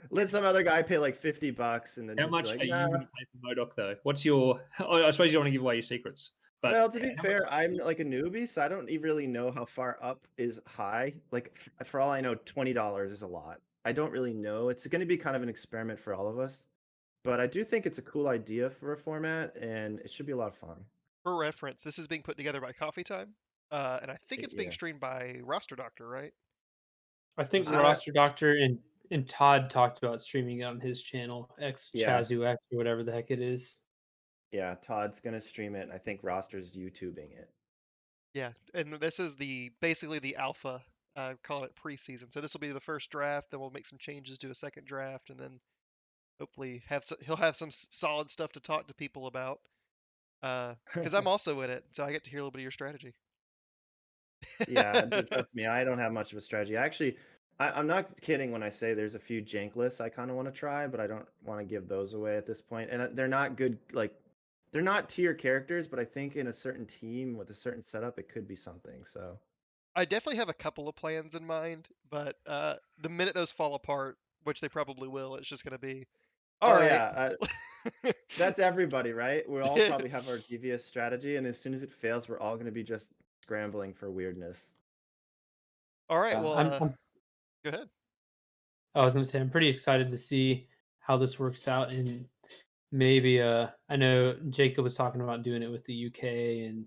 Let some other guy pay like $50 and then how just much be like, are you nah. going to pay for MODOK though? What's your? I suppose you don't want to give away your secrets. But Well, to be fair, I'm like a newbie, so I don't really know how far up is high. Like, for all I know, $20 is a lot. I don't really know. It's going to be kind of an experiment for all of us, but I do think it's a cool idea for a format, and it should be a lot of fun. For reference, this is being put together by Coffee Time, and I think it's being Yeah. streamed by Roster Doctor, right? I think Was it- Roster Doctor and Todd talked about streaming it on his channel, Yeah. Chazu X or whatever the heck it is. Yeah, Todd's going to stream it, and I think Roster's YouTubing it. Yeah, and this is basically the alpha. Call it preseason. So this will be the first draft. Then we'll make some changes, do a second draft, and then hopefully he'll have some solid stuff to talk to people about. Because I'm also in it, so I get to hear a little bit of your strategy. Yeah, trust me, I don't have much of a strategy. Actually, I'm not kidding when I say there's a few jank lists I kind of want to try, but I don't want to give those away at this point. And they're not good, like, they're not tier characters, but I think in a certain team with a certain setup, it could be something. So I definitely have a couple of plans in mind, but the minute those fall apart, which they probably will, it's just going to be, all oh right. yeah, that's everybody, right? We all probably have our devious strategy, and as soon as it fails, we're all going to be just scrambling for weirdness. All right, well, go ahead. I was going to say I'm pretty excited to see how this works out, and maybe I know Jacob was talking about doing it with the UK, and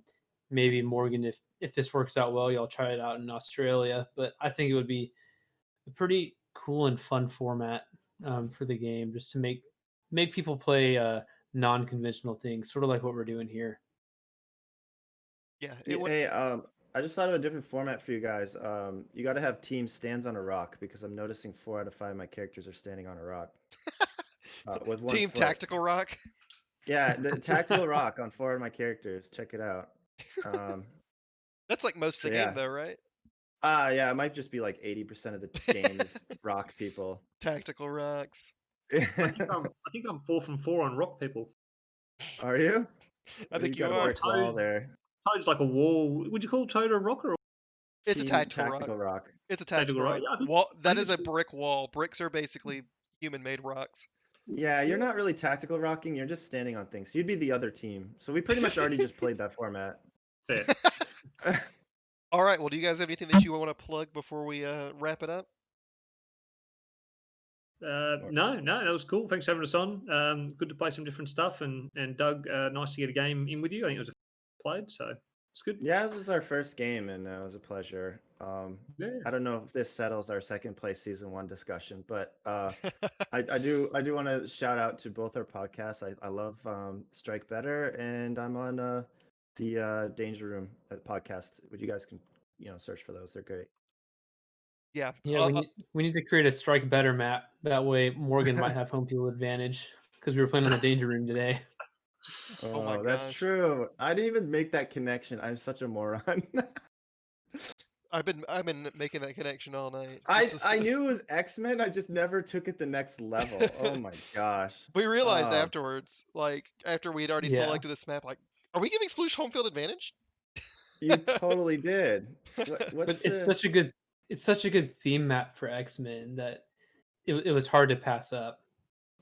maybe Morgan, if this works out well, y'all try it out in Australia. But I think it would be a pretty cool and fun format for the game, just to make people play non-conventional things, sort of like what we're doing here. Yeah, Hey, I just thought of a different format for you guys. You got to have team stands on a rock because I'm noticing 4 out of 5 of my characters are standing on a rock with one Team foot. Tactical Rock. Yeah, the tactical rock on 4 of my characters. Check it out. That's like most of the game, though, right? Yeah, it might just be like 80% of the game is rock people. Tactical rocks. I think I'm 4 from 4 on rock people. Are you? I think you you got a are. brick wall there. Toad's like a wall. Would you call Toad a rock or? It's a tactical rock. It's a tactical rock. Yeah, wall. That is a brick wall. Bricks are basically human-made rocks. Yeah, you're not really tactical rocking. You're just standing on things. You'd be the other team. So we pretty much already just played that format. Fair. All right. Well, do you guys have anything that you want to plug before we wrap it up? No, that was cool. Thanks for having us on. Good to play some different stuff, and Doug, nice to get a game in with you. I think it was a played, so It's good. Yeah, this was our first game, and it was a pleasure. Yeah. I don't know if this settles our second place season 1 discussion, but I do want to shout out to both our podcasts. I love Strike Better, and I'm on the Danger Room podcast. Which you guys can search for those. They're great. Yeah. Yeah, we need to create a Strike Better map. That way Morgan might have home field advantage because we were playing on the Danger Room today. Oh my That's gosh. true. I didn't even make that connection. I'm such a moron. I've been making that connection all night. I knew it was X-Men. I just never took it the next level. Oh my gosh. We realized afterwards, like after we'd already Yeah. selected this map, like, are we giving Sploosh home field advantage? You totally did. But it's such a good theme map for X-Men that it was hard to pass up.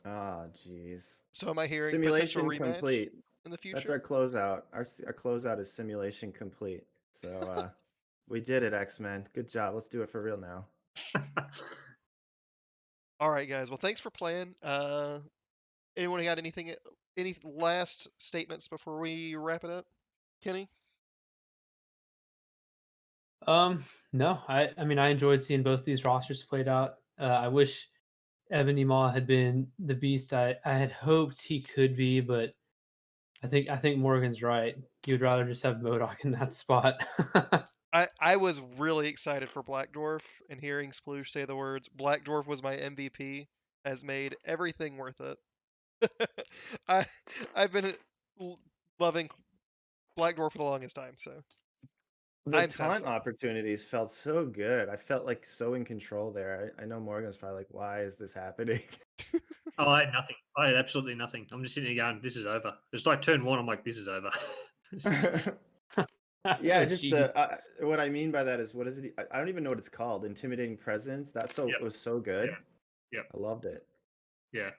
Ah, jeez. So am I hearing Simulation potential rematch complete. in the future? That's our closeout. Our closeout is simulation complete. So we did it, X-Men. Good job. Let's do it for real now. All right, guys. Well, thanks for playing. Anyone got any last statements before we wrap it up? Kenny? No, I mean I enjoyed seeing both these rosters played out. I wish Ebony Maw had been the beast I had hoped he could be, but I think Morgan's right. You'd rather just have MODOK in that spot. I was really excited for Black Dwarf, and hearing Sploosh say the words "Black Dwarf was my MVP" has made everything worth it. I've been loving Black Dwarf for the longest time, so The I'm taunt satisfied. opportunities felt so good. I felt like so in control there. I know Morgan's probably like, why is this happening? Oh, I had nothing. I had absolutely nothing. I'm just sitting there going, this is over. It's like turn 1, I'm like, this is over. Yeah, Oh, just geez. what I mean by that is, what is it? I don't even know what it's called. Intimidating presence. It was so good. Yep. I loved it. Yeah.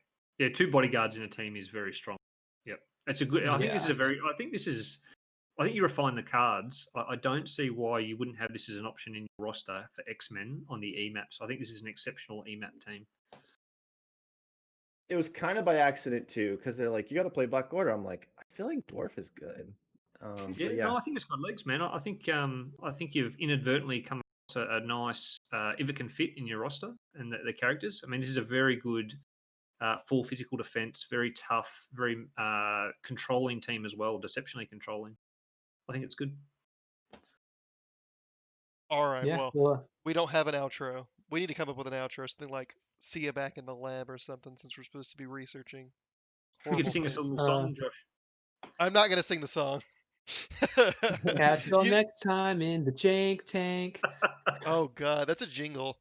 2 bodyguards in a team is very strong. Yep. It's a good. I think this is a very. I think you refine the cards. I don't see why you wouldn't have this as an option in your roster for X-Men on the E-maps. I think this is an exceptional E-map team. It was kind of by accident too, because they're like, you got to play Black Order. I'm like, I feel like Dwarf is good. No, I think it's got legs, man. I think you've inadvertently come across a nice, if it can fit in your roster and the characters. I mean, this is a very good full physical defense, very tough, very controlling team as well, deceptionally controlling. I think it's good. All right, Yeah, well, we don't have an outro. We need to come up with an outro, something like "See you back in the lab" or something, since we're supposed to be researching. You could sing us a little song, Josh. I'm not gonna sing the song. catch y'all next time in the jank tank. Oh god, that's a jingle.